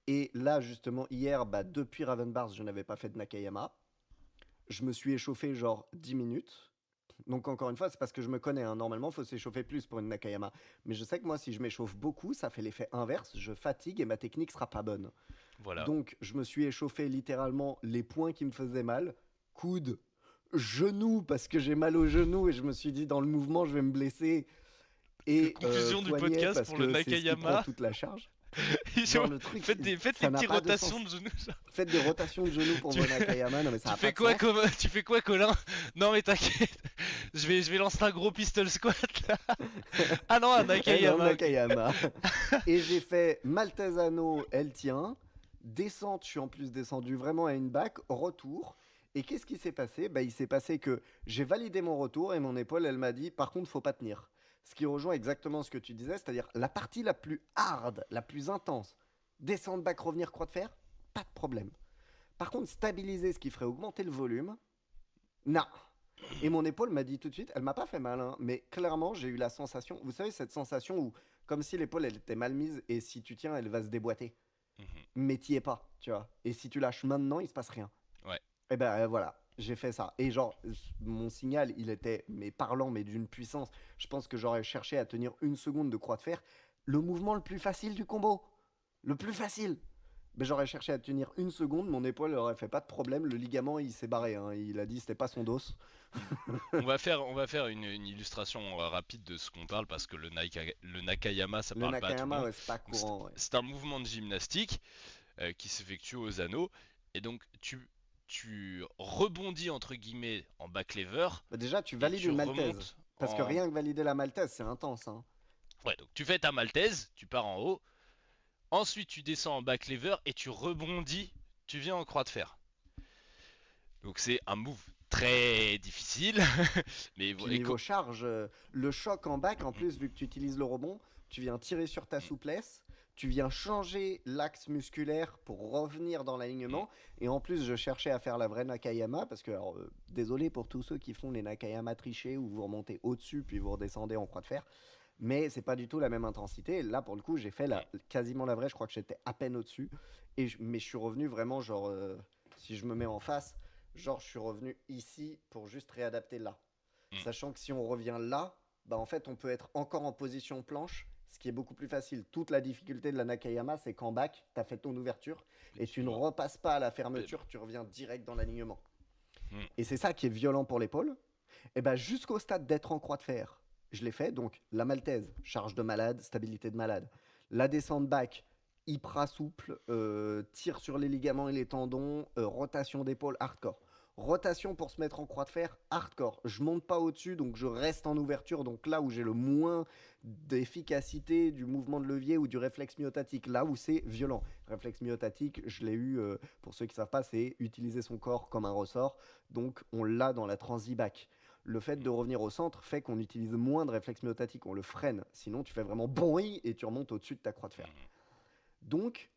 Et là, justement, hier, bah, depuis Raven Bars, je n'avais pas fait de Nakayama. Je me suis échauffé genre 10 minutes. Donc encore une fois, c'est parce que je me connais, hein. Normalement, il faut s'échauffer plus pour une Nakayama. Mais je sais que moi, si je m'échauffe beaucoup, ça fait l'effet inverse. Je fatigue et ma technique sera pas bonne. Voilà. Donc je me suis échauffé littéralement les points qui me faisaient mal. Coude, genou parce que j'ai mal au genou et je me suis dit dans le mouvement je vais me blesser. Et Conclusion du poignet podcast parce pour le que c'est ce qui prend Nakayama. toute la charge. Genre le truc, Faites les ça n'a petites pas de rotations sens. de genoux. Faites des rotations de genoux pour Tu, vos Nakayama, non mais ça tu n'a pas fais de quoi, sens. tu fais quoi, Colin? Non mais t'inquiète, je vais lancer un gros pistol squat là. Ah non, un Eh non, Nakayama, ok. Nakayama. Et j'ai fait Maltesano, elle tient. Descente, je suis en plus descendu vraiment à une bac. Retour. Et qu'est-ce qui s'est passé? Bah, il s'est passé que j'ai validé mon retour et mon épaule, elle m'a dit, par contre, faut pas tenir. Ce qui rejoint exactement ce que tu disais, c'est-à-dire la partie la plus hard, la plus intense. Descendre, bac, revenir, croix de fer, pas de problème. Par contre, stabiliser ce qui ferait augmenter le volume, non. Et mon épaule m'a dit tout de suite, elle m'a pas fait mal, hein, mais clairement, j'ai eu la sensation, vous savez, cette sensation où, comme si l'épaule, elle était mal mise, et si tu tiens, elle va se déboîter. Mhm. Mais t'y es pas, tu vois. Et si tu lâches maintenant, il se passe rien. Ouais. Et ben voilà, j'ai fait ça. Et genre, mon signal, il était, mais parlant, mais d'une puissance. Je pense que j'aurais cherché à tenir une seconde de croix de fer. Le mouvement le plus facile du combo. Le plus facile. Ben, j'aurais cherché à tenir une seconde, mon épaule aurait fait pas de problème. Le ligament, il s'est barré, hein. Il a dit c'était pas son dos. On va faire une illustration rapide de ce qu'on parle parce que le Nakayama ça Le parle pas à tout le Nakayama, monde. ouais, c'est pas Donc, courant, ouais. c'est un mouvement de gymnastique qui s'effectue aux anneaux et donc tu rebondis entre guillemets en back lever Bah, déjà, tu et valides tu une maltaise. remontes Parce que en. rien que valider la maltaise, c'est intense, hein. Ouais, donc tu fais ta maltaise, tu pars en haut, ensuite tu descends en back lever et tu rebondis, tu viens en croix de fer. Donc c'est un move très difficile, mais Puis niveau charge, le choc en bac, en plus, vu que tu utilises le rebond, tu viens tirer sur ta souplesse, tu viens changer l'axe musculaire pour revenir dans l'alignement. Et en plus, je cherchais à faire la vraie Nakayama, parce que, alors, désolé pour tous ceux qui font les Nakayama trichés, où vous remontez au-dessus, puis vous redescendez en croix de fer. Mais c'est pas du tout la même intensité. Là, pour le coup, j'ai fait quasiment la vraie. Je crois que j'étais à peine au-dessus. Mais je suis revenu vraiment, genre, si je me mets en face, genre, je suis revenu ici pour juste réadapter là. Sachant que si on revient là, bah en fait, on peut être encore en position planche, ce qui est beaucoup plus facile. Toute la difficulté de la Nakayama, c'est qu'en bac, tu as fait ton ouverture et tu ne repasses pas à la fermeture, tu reviens direct dans l'alignement. Et c'est ça qui est violent pour l'épaule. Et bah jusqu'au stade d'être en croix de fer, je l'ai fait. Donc la maltaise, charge de malade, stabilité de malade. La descente back, hyper souple, tir sur les ligaments et les tendons, rotation d'épaule hardcore. Rotation pour se mettre en croix de fer, hardcore. Je monte pas au-dessus, donc je reste en ouverture. Donc là où j'ai le moins d'efficacité du mouvement de levier ou du réflexe myotatique, là où c'est violent. Réflexe myotatique, je l'ai eu, pour ceux qui ne savent pas, c'est utiliser son corps comme un ressort. Donc on l'a dans la transibac. Le fait de revenir au centre fait qu'on utilise moins de réflexe myotatique, on le freine. Sinon, tu fais vraiment boing et tu remontes au-dessus de ta croix de fer. Donc,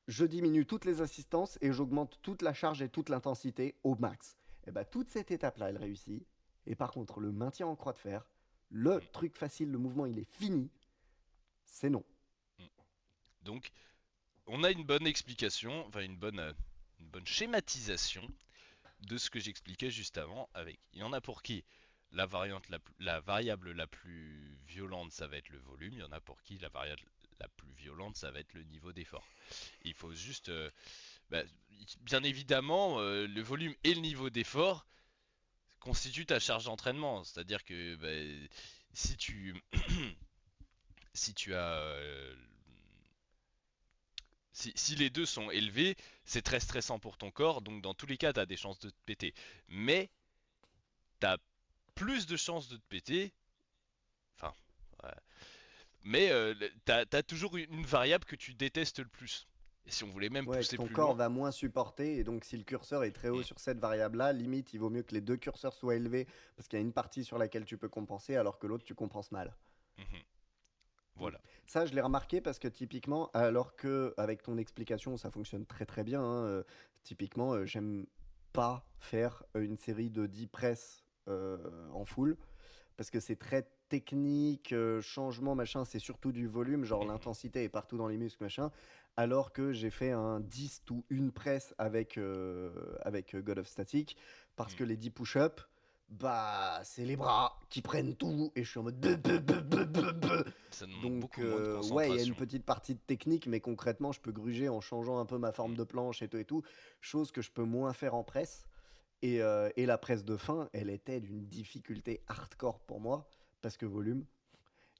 je diminue toutes les assistances et j'augmente toute la charge et toute l'intensité au max. Et bah toute cette étape-là, elle réussit. Et par contre, le maintien en croix de fer, le truc facile, le mouvement, il est fini, c'est non. Donc on a une bonne explication, enfin une bonne schématisation de ce que j'expliquais juste avant. Avec, il y en a pour qui la variable la plus violente, ça va être le volume. Il y en a pour qui la variable la plus violente, ça va être le niveau d'effort. Il faut juste, bah, bien évidemment, le volume et le niveau d'effort constituent ta charge d'entraînement. C'est-à-dire que si tu si tu as si les deux sont élevés, c'est très stressant pour ton corps, donc dans tous les cas, tu as des chances de te péter. Mais tu as plus de chances de te péter, enfin, ouais. Mais t'as toujours une variable que tu détestes le plus. Et si on voulait même Ouais, que pousser ton plus corps loin, va moins supporter et donc si le curseur est très haut mm, sur cette variable-là, limite, il vaut mieux que les deux curseurs soient élevés parce qu'il y a une partie sur laquelle tu peux compenser alors que l'autre, tu compenses mal. mhm, Mm. voilà. Ça, je l'ai remarqué parce que typiquement, alors que avec ton explication, ça fonctionne très très bien, hein, typiquement, j'aime pas faire une série de 10 presses en full parce que c'est très technique, changement, machin, c'est surtout du volume, genre Mhm, l'intensité est partout dans les muscles, machin, alors que j'ai fait un 10 to une presse avec God of Static parce mm. que les 10 push-up, bah, c'est les bras qui prennent tout et je suis en mode bleu, bleu, bleu, bleu, bleu, bleu. Ça demande Donc, beaucoup moins de ouais, il y a une concentration. petite partie de technique, mais concrètement, je peux gruger en changeant un peu ma forme Mm, de planche et tout, chose que je peux moins faire en presse. Et la presse de fin, elle était d'une difficulté hardcore pour moi, parce que volume.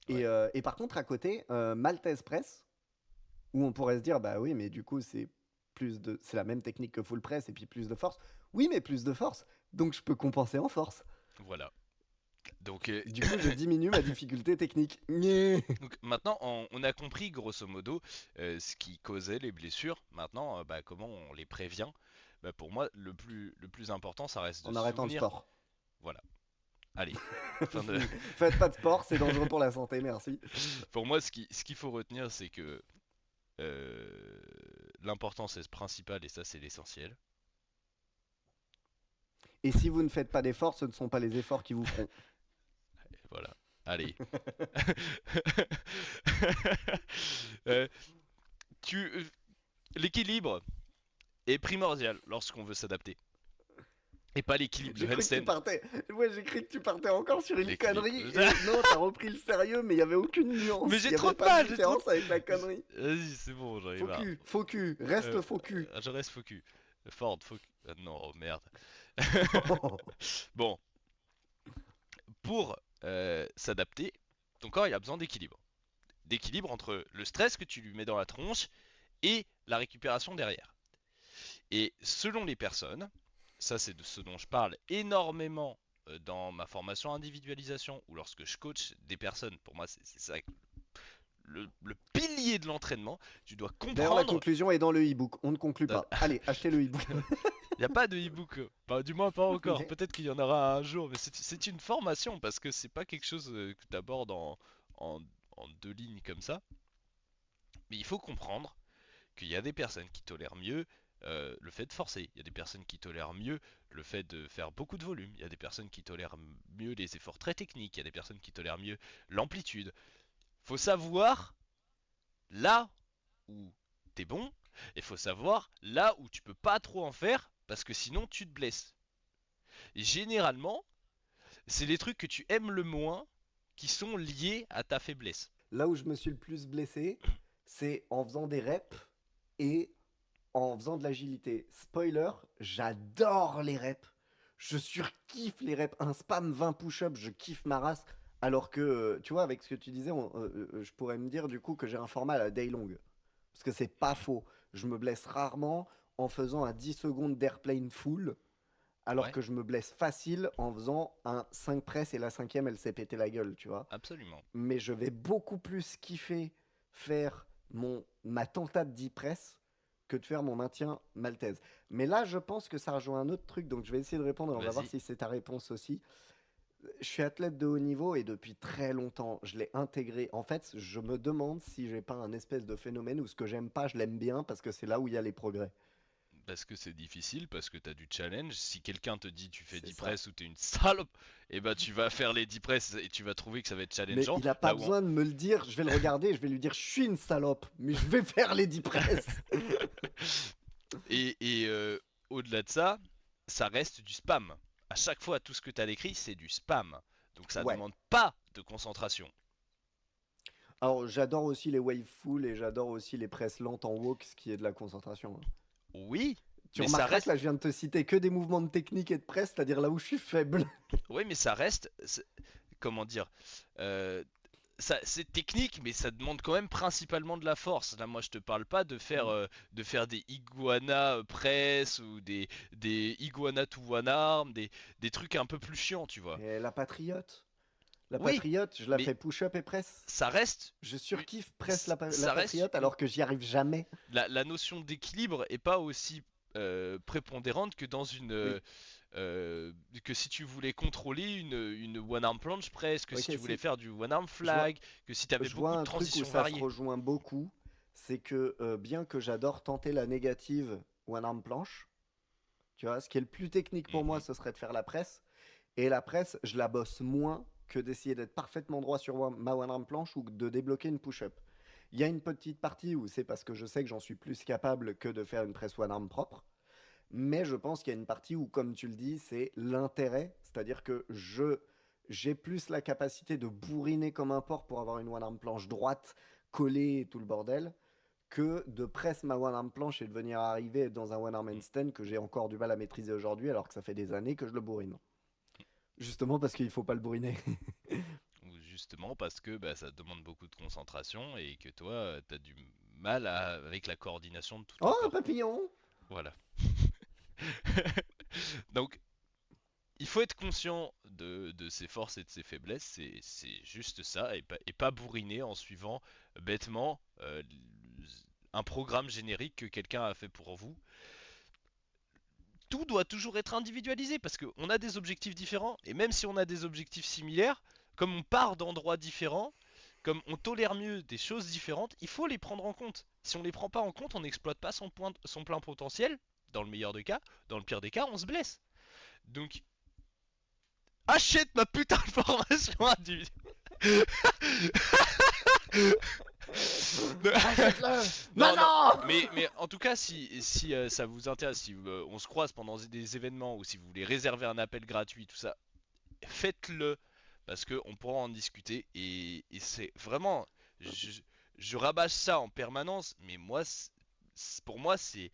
Ouais. Et par contre, à côté, Maltese Press, où on pourrait se dire, bah oui, mais du coup, c'est la même technique que full press et puis plus de force. Oui, mais plus de force, donc je peux compenser en force. Voilà. Donc, Du coup, je diminue ma difficulté technique. Nyeh. donc maintenant, on a compris grosso modo ce qui causait les blessures. Maintenant, bah, comment on les prévient? Bah, pour moi, le plus important, ça reste de En se arrêtant le souvenir. sport. Voilà. Allez. Fin de... Faites pas de sport, c'est dangereux pour la santé, merci. Pour moi, ce qu'il faut retenir, c'est que euh, l'important, c'est ce principal et ça, c'est l'essentiel. Et si vous ne faites pas d'efforts, ce ne sont pas les efforts qui vous feront. Et voilà. Allez. Euh, tu, l'équilibre est primordial lorsqu'on veut s'adapter. Et pas l'équilibre de J'ai cru que tu Helsen. partais. Ouais, j'ai cru que tu partais encore sur une L'équilibre. connerie. Et non, t'as repris le sérieux, mais il y avait aucune Mais nuance. Il j'ai y trop avait de pas de mal, j'ai trop différence avec la connerie. Vas-y, c'est bon, j'en ai marre. Faux cul, reste Euh, faux cul. je reste focus. Ford, focus. Non, oh, merde. Bon, pour s'adapter, ton corps il a besoin d'équilibre. D'équilibre entre le stress que tu lui mets dans la tronche et la récupération derrière. Et selon les personnes, ça c'est de ce dont je parle énormément dans ma formation individualisation ou lorsque je coach des personnes, pour moi c'est ça le pilier de l'entraînement, tu dois D'ailleurs, la comprendre. conclusion est dans le e-book. On ne conclut Il pas. Allez, achetez le e-book. n'y a pas de e-book, du moins pas encore, peut-être qu'il y en aura un jour, mais c'est une formation parce que c'est pas quelque chose que tu abordes en, en deux lignes comme ça, mais il faut comprendre qu'il y a des personnes qui tolèrent mieux le fait de forcer, il y a des personnes qui tolèrent mieux le fait de faire beaucoup de volume, il y a des personnes qui tolèrent mieux les efforts très techniques, il y a des personnes qui tolèrent mieux l'amplitude. Faut savoir là où t'es bon, et faut savoir là où tu peux pas trop en faire parce que sinon tu te blesses. Et généralement, c'est les trucs que tu aimes le moins qui sont liés à ta faiblesse. Là où je me suis le plus blessé, c'est en faisant des reps et en faisant de l'agilité. Spoiler, j'adore les reps. Je surkiffe les reps. Un spam 20 push-ups, je kiffe ma race. Alors que, tu vois, avec ce que tu disais, je pourrais me dire du coup que j'ai un format à la day long. Parce que c'est pas faux. Je me blesse rarement en faisant un 10 secondes d'airplane full, alors Ouais, que je me blesse facile en faisant un 5 press et la cinquième, elle s'est pété la gueule, tu vois. absolument. Mais je vais beaucoup plus kiffer faire ma tentade 10 press que de faire mon maintien maltaise. Mais là, je pense que ça rejoint un autre truc, donc je vais essayer de répondre et on va voir Vas-y. si c'est ta réponse aussi. Je suis athlète de haut niveau et depuis très longtemps, je l'ai intégré. En fait, je me demande si j'ai pas un espèce de phénomène où ce que j'aime pas, je l'aime bien parce que c'est là où il y a les progrès. Parce que c'est difficile, parce que t'as du challenge. Si quelqu'un te dit tu fais C'est 10 ça. presses ou t'es une salope, et bah tu vas faire les 10 presses et tu vas trouver que ça va être Mais challengeant. il a pas Là où besoin de me le dire, je vais le regarder, je vais lui dire je suis une salope, mais je vais faire les 10 presses. et au-delà de ça, ça reste du spam. À chaque fois, tout ce que t'as décrit, c'est du spam. Donc ça Ouais. demande pas de concentration. Alors, j'adore aussi les wave full et j'adore aussi les presses lentes en walk, ce qui est de la concentration, hein. Oui, Tu mais ça remarqueras que reste. là, je viens de te citer que des mouvements de technique et de presse, c'est-à-dire là où je suis faible. Oui, mais ça reste. Comment dire euh, c'est technique, mais ça demande quand même principalement de la force. Là, moi, je te parle pas de faire des iguana press ou des iguana to one arm, des trucs un peu plus chiants, tu vois. Et la patriote. La Oui, patriote, je la mais fais push-up et presse. ça reste, Je une- surkiffe presse la ça reste patriote alors que j'y arrive jamais. la notion d'équilibre est pas aussi prépondérante que dans Oui, que si tu voulais contrôler une one arm planche press, que si ok, tu voulais si. faire du one arm Je vois, flag, que si tu avais je vois beaucoup de un truc où transitions ça se variées. rejoint beaucoup. C'est que bien que j'adore tenter la négative one arm planche, tu vois, ce qui est le plus technique pour moi, Mhm. ce serait de faire la presse. Et la presse, je la bosse moins que d'essayer d'être parfaitement droit sur ma one arm planche ou de débloquer une push-up. Il y a une petite partie où c'est parce que je sais que j'en suis plus capable que de faire une presse one arm propre. Mais je pense qu'il y a une partie où, comme tu le dis, c'est l'intérêt. C'est-à-dire que j'ai plus la capacité de bourriner comme un porc pour avoir une one arm planche droite, collée et tout le bordel, que de presse ma one arm planche et de venir arriver dans un one arm handstand que j'ai encore du mal à maîtriser aujourd'hui alors que ça fait des années que je le bourrine. Justement parce qu'il faut pas le bourriner. Ou justement parce que bah, ça demande beaucoup de concentration et que toi, t'as du mal avec la coordination de tout ton Oh, un corps, quoi. papillon! Voilà. Donc, il faut être conscient de ses forces et de ses faiblesses, c'est juste ça, et pas bourriner en suivant bêtement un programme générique que quelqu'un a fait pour vous. Tout doit toujours être individualisé parce qu'on a des objectifs différents, et même si on a des objectifs similaires, comme on part d'endroits différents, comme on tolère mieux des choses différentes, il faut les prendre en compte. Si on les prend pas en compte, on n'exploite pas son plein potentiel, dans le meilleur des cas, dans le pire des cas, on se blesse. Donc, achète ma putain de formation individuelle. Achète-le! Non, non, Maintenant! mais en tout cas, si ça vous intéresse, si on se croise pendant des événements ou si vous voulez réserver un appel gratuit, tout ça, faites-le parce qu'on pourra en discuter et c'est vraiment, je, je rabâche ça en permanence, mais moi, pour moi, c'est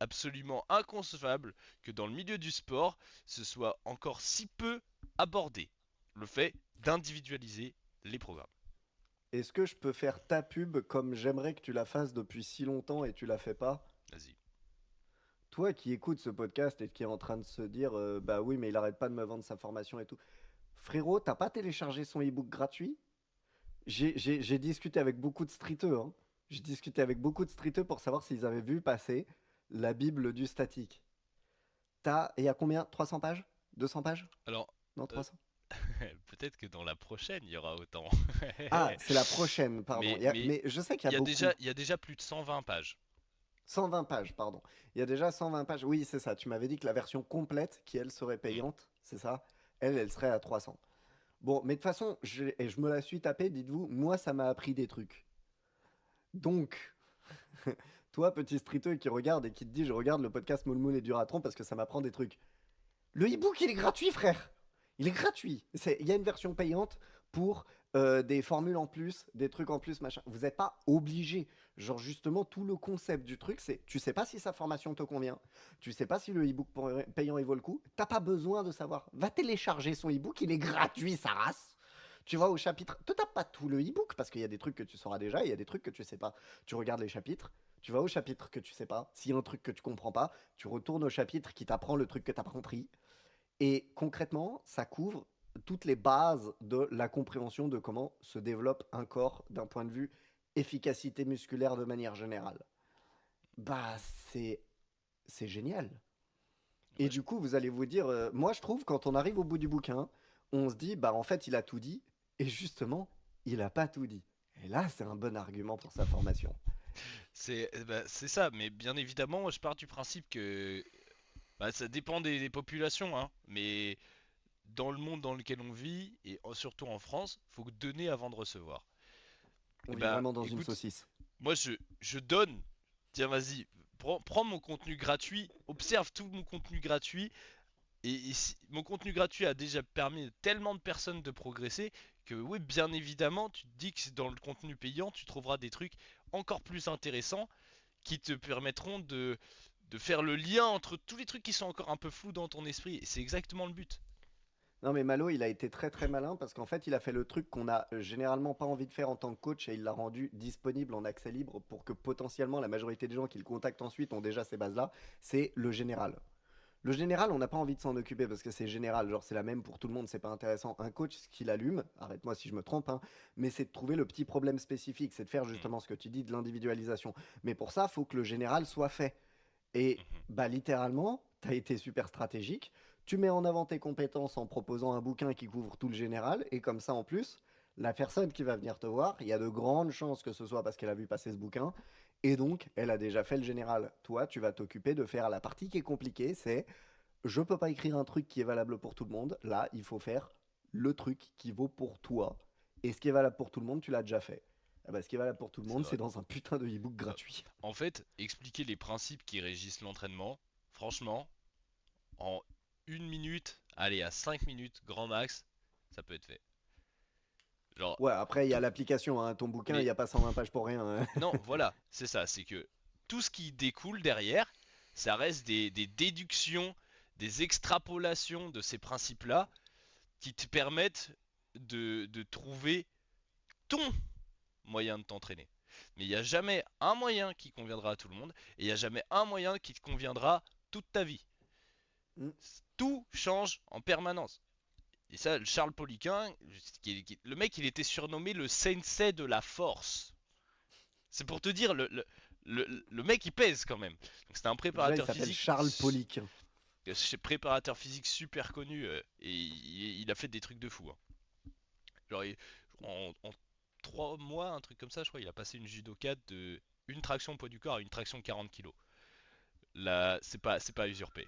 absolument inconcevable que dans le milieu du sport, ce soit encore si peu abordé, le fait d'individualiser les programmes. Est-ce que je peux faire ta pub comme j'aimerais que tu la fasses depuis si longtemps et tu la fais pas? Vas-y. Toi qui écoutes ce podcast et qui est en train de se dire bah oui, mais il arrête pas de me vendre sa formation et tout. Frérot, t'as pas téléchargé son e-book gratuit? J'ai discuté avec beaucoup de streeteux, hein. J'ai discuté avec beaucoup de streeteux pour savoir s'ils avaient vu passer la Bible du statique. Il y a combien? 300 pages? 200 pages? Alors, Non, euh, 300. peut-être que dans la prochaine, il y aura autant. Ah, c'est la prochaine, pardon. Mais Mais je sais qu'il y a beaucoup. il y a déjà plus de 120 pages. 120 pages, pardon. Il y a déjà 120 pages. Oui, c'est ça. Tu m'avais dit que la version complète, qui elle serait Hmm. payante, c'est ça? Elle serait à 300. Bon, mais de toute façon, et je me la suis tapée, dites-vous, moi, ça m'a appris des trucs. Donc, toi, petit streeteux qui regarde et qui te dit, je regarde le podcast Moule Moule et Duratron parce que ça m'apprend des trucs. Le e-book, il est gratuit, frère. Il est gratuit. Il y a une version payante pour des formules en plus, des trucs en plus, machin. Vous n'êtes pas obligé. Genre, justement, tout le concept du truc, c'est tu sais pas si sa formation te convient, tu sais pas si le e-book payant il vaut le coup, t'as pas besoin de savoir. Va télécharger son e-book, il est gratuit, sa race. Tu vas au chapitre, te tape pas tout le e-book parce qu'il y a des trucs que tu sauras déjà et il y a des trucs que tu sais pas. Tu regardes les chapitres, tu vas au chapitre que tu sais pas. S'il y a un truc que tu comprends pas, tu retournes au chapitre qui t'apprend le truc que t'as pas compris. Et concrètement, ça couvre toutes les bases de la compréhension de comment se développe un corps d'un point de vue efficacité musculaire de manière générale. Bah, c'est génial. Et Ouais, je- du coup, vous allez vous dire, moi je trouve quand on arrive au bout du bouquin, on se dit, bah en fait, il a tout dit, et justement, il a pas tout dit. Et là, c'est un bon argument pour sa formation. c'est ça, mais bien évidemment, je pars du principe que bah, ça dépend des populations, hein, mais dans le monde dans lequel on vit, et surtout en France, faut donner avant de recevoir. On Et vit bah, vraiment dans une écoute, saucisse. moi je donne, tiens vas-y, prends mon contenu gratuit, observe tout mon contenu gratuit, et mon contenu gratuit a déjà permis à tellement de personnes de progresser que oui, bien évidemment, tu te dis que dans le contenu payant, tu trouveras des trucs encore plus intéressants qui te permettront de faire le lien entre tous les trucs qui sont encore un peu flous dans ton esprit. Et c'est exactement le but. Non mais Malo, il a été très très malin parce qu'en fait, il a fait le truc qu'on a généralement pas envie de faire en tant que coach et il l'a rendu disponible en accès libre pour que potentiellement la majorité des gens qui le contactent ensuite ont déjà ces bases-là. C'est le général. Le général, on n'a pas envie de s'en occuper parce que c'est général, genre c'est la même pour tout le monde, c'est pas intéressant. Un coach, ce qu'il allume, arrête-moi si je me trompe, hein, mais c'est de trouver le petit problème spécifique, c'est de faire Mhm, justement ce que tu dis de l'individualisation. Mais pour ça, il faut que le général soit fait. Et mhm. bah littéralement, tu as été super stratégique. Tu mets en avant tes compétences en proposant un bouquin qui couvre tout le général. Et comme ça, en plus, la personne qui va venir te voir, il y a de grandes chances que ce soit parce qu'elle a vu passer ce bouquin. Et donc, elle a déjà fait le général. Toi, tu vas t'occuper de faire la partie qui est compliquée. C'est je peux pas écrire un truc qui est valable pour tout le monde. Là, il faut faire le truc qui vaut pour toi. Et ce qui est valable pour tout le monde, tu l'as déjà fait. Ah bah, ce qui est valable pour tout le C'est monde, vrai. c'est dans un putain de e-book Euh, gratuit. En fait, expliquer les principes qui régissent l'entraînement, franchement, en 1 minute, allez, à 5 minutes, grand max, ça peut être fait. Genre, Ouais, après, il y a tout. l'application, hein. Ton bouquin, il Mais n'y a pas 120 pages pour rien, hein. non, voilà, c'est ça, c'est que tout ce qui découle derrière, ça reste des déductions, des extrapolations de ces principes-là qui te permettent de trouver ton moyen de t'entraîner. Mais il n'y a jamais un moyen qui conviendra à tout le monde, et il n'y a jamais un moyen qui te conviendra toute ta vie. Mm. Tout change en permanence. Et ça, Charles Poliquin, le mec, il était surnommé le sensei de la force. C'est pour te dire, le mec, il pèse quand même. Donc c'était un Déjà, il préparateur s'appelle physique, Charles Poliquin. préparateur physique super connu, et il a fait des trucs de fou, hein. Genre, en 3 mois, un truc comme ça, je crois, il a passé une judoka de une traction poids du corps à une traction 40 kilos. Là, c'est pas usurpé.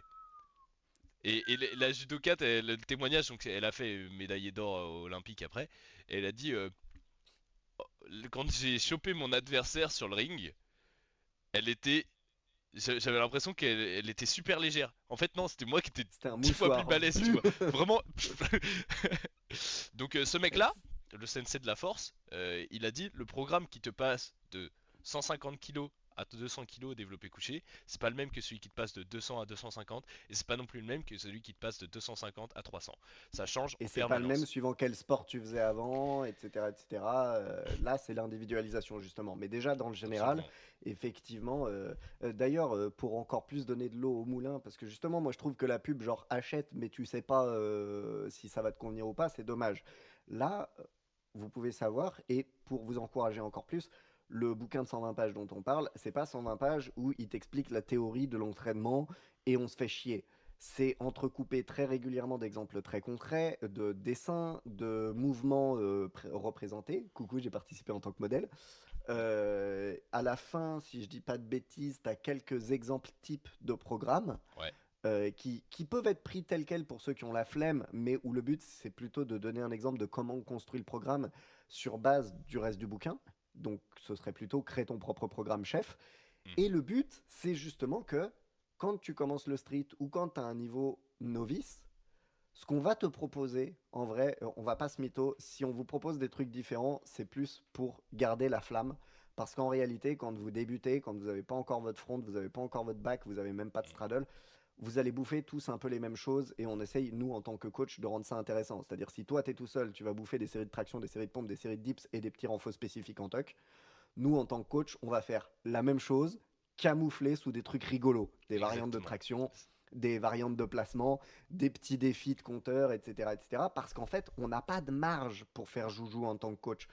Et la judoka, le témoignage, donc elle a fait médaillée d'or olympique après, et elle a dit quand j'ai chopé mon adversaire sur le ring, elle était j'avais l'impression qu'elle était super légère. En fait, non, c'était moi qui étais C'était un 10 fois plus mouchoir. balèze, tu vois. Vraiment. Donc, ce mec-là, le sensei de la force, il a dit le programme qui te passe de 150 kilos à 200 kilos développé couché, c'est pas le même que celui qui te passe de 200 à 250, et c'est pas non plus le même que celui qui te passe de 250 à 300. Ça change Et en c'est pas le même permanence. suivant quel sport tu faisais avant, etc., etc. Là, c'est l'individualisation, justement. Mais déjà, dans le général, Absolument. effectivement, d'ailleurs, pour encore plus donner de l'eau au moulin, parce que justement, moi, je trouve que la pub, genre, achète, mais tu sais pas si ça va te convenir ou pas, c'est dommage. Là, vous pouvez savoir, et pour vous encourager encore plus, le bouquin de 120 pages dont on parle, c'est pas 120 pages où il t'explique la théorie de l'entraînement et on se fait chier. C'est entrecoupé très régulièrement d'exemples très concrets, de dessins, de mouvements représentés. Coucou, j'ai participé en tant que modèle. À la fin, si je dis pas de bêtises, tu as quelques exemples types de programmes Ouais. qui peuvent être pris tels quels pour ceux qui ont la flemme, mais où le but, c'est plutôt de donner un exemple de comment on construit le programme sur base du reste du bouquin. Donc, ce serait plutôt créer ton propre programme chef. Et Mhm. le but, c'est justement que quand tu commences le street ou quand tu as un niveau novice, ce qu'on va te proposer, en vrai, on va pas se mytho, si on vous propose des trucs différents, c'est plus pour garder la flamme. Parce qu'en réalité, quand vous débutez, quand vous n'avez pas encore votre front, vous n'avez pas encore votre back, vous n'avez même pas de Mhm. straddle, vous allez bouffer tous un peu les mêmes choses et on essaye, nous, en tant que coach, de rendre ça intéressant. C'est-à-dire, si toi, tu es tout seul, tu vas bouffer des séries de traction, des séries de pompes, des séries de dips et des petits renforts spécifiques en toc. Nous, en tant que coach, on va faire la même chose, camouflée sous des trucs rigolos, des variantes de Exactement. traction, des variantes de placement, des petits défis de compteur, etc., etc. Parce qu'en fait, on n'a pas de marge pour faire joujou en tant que coach.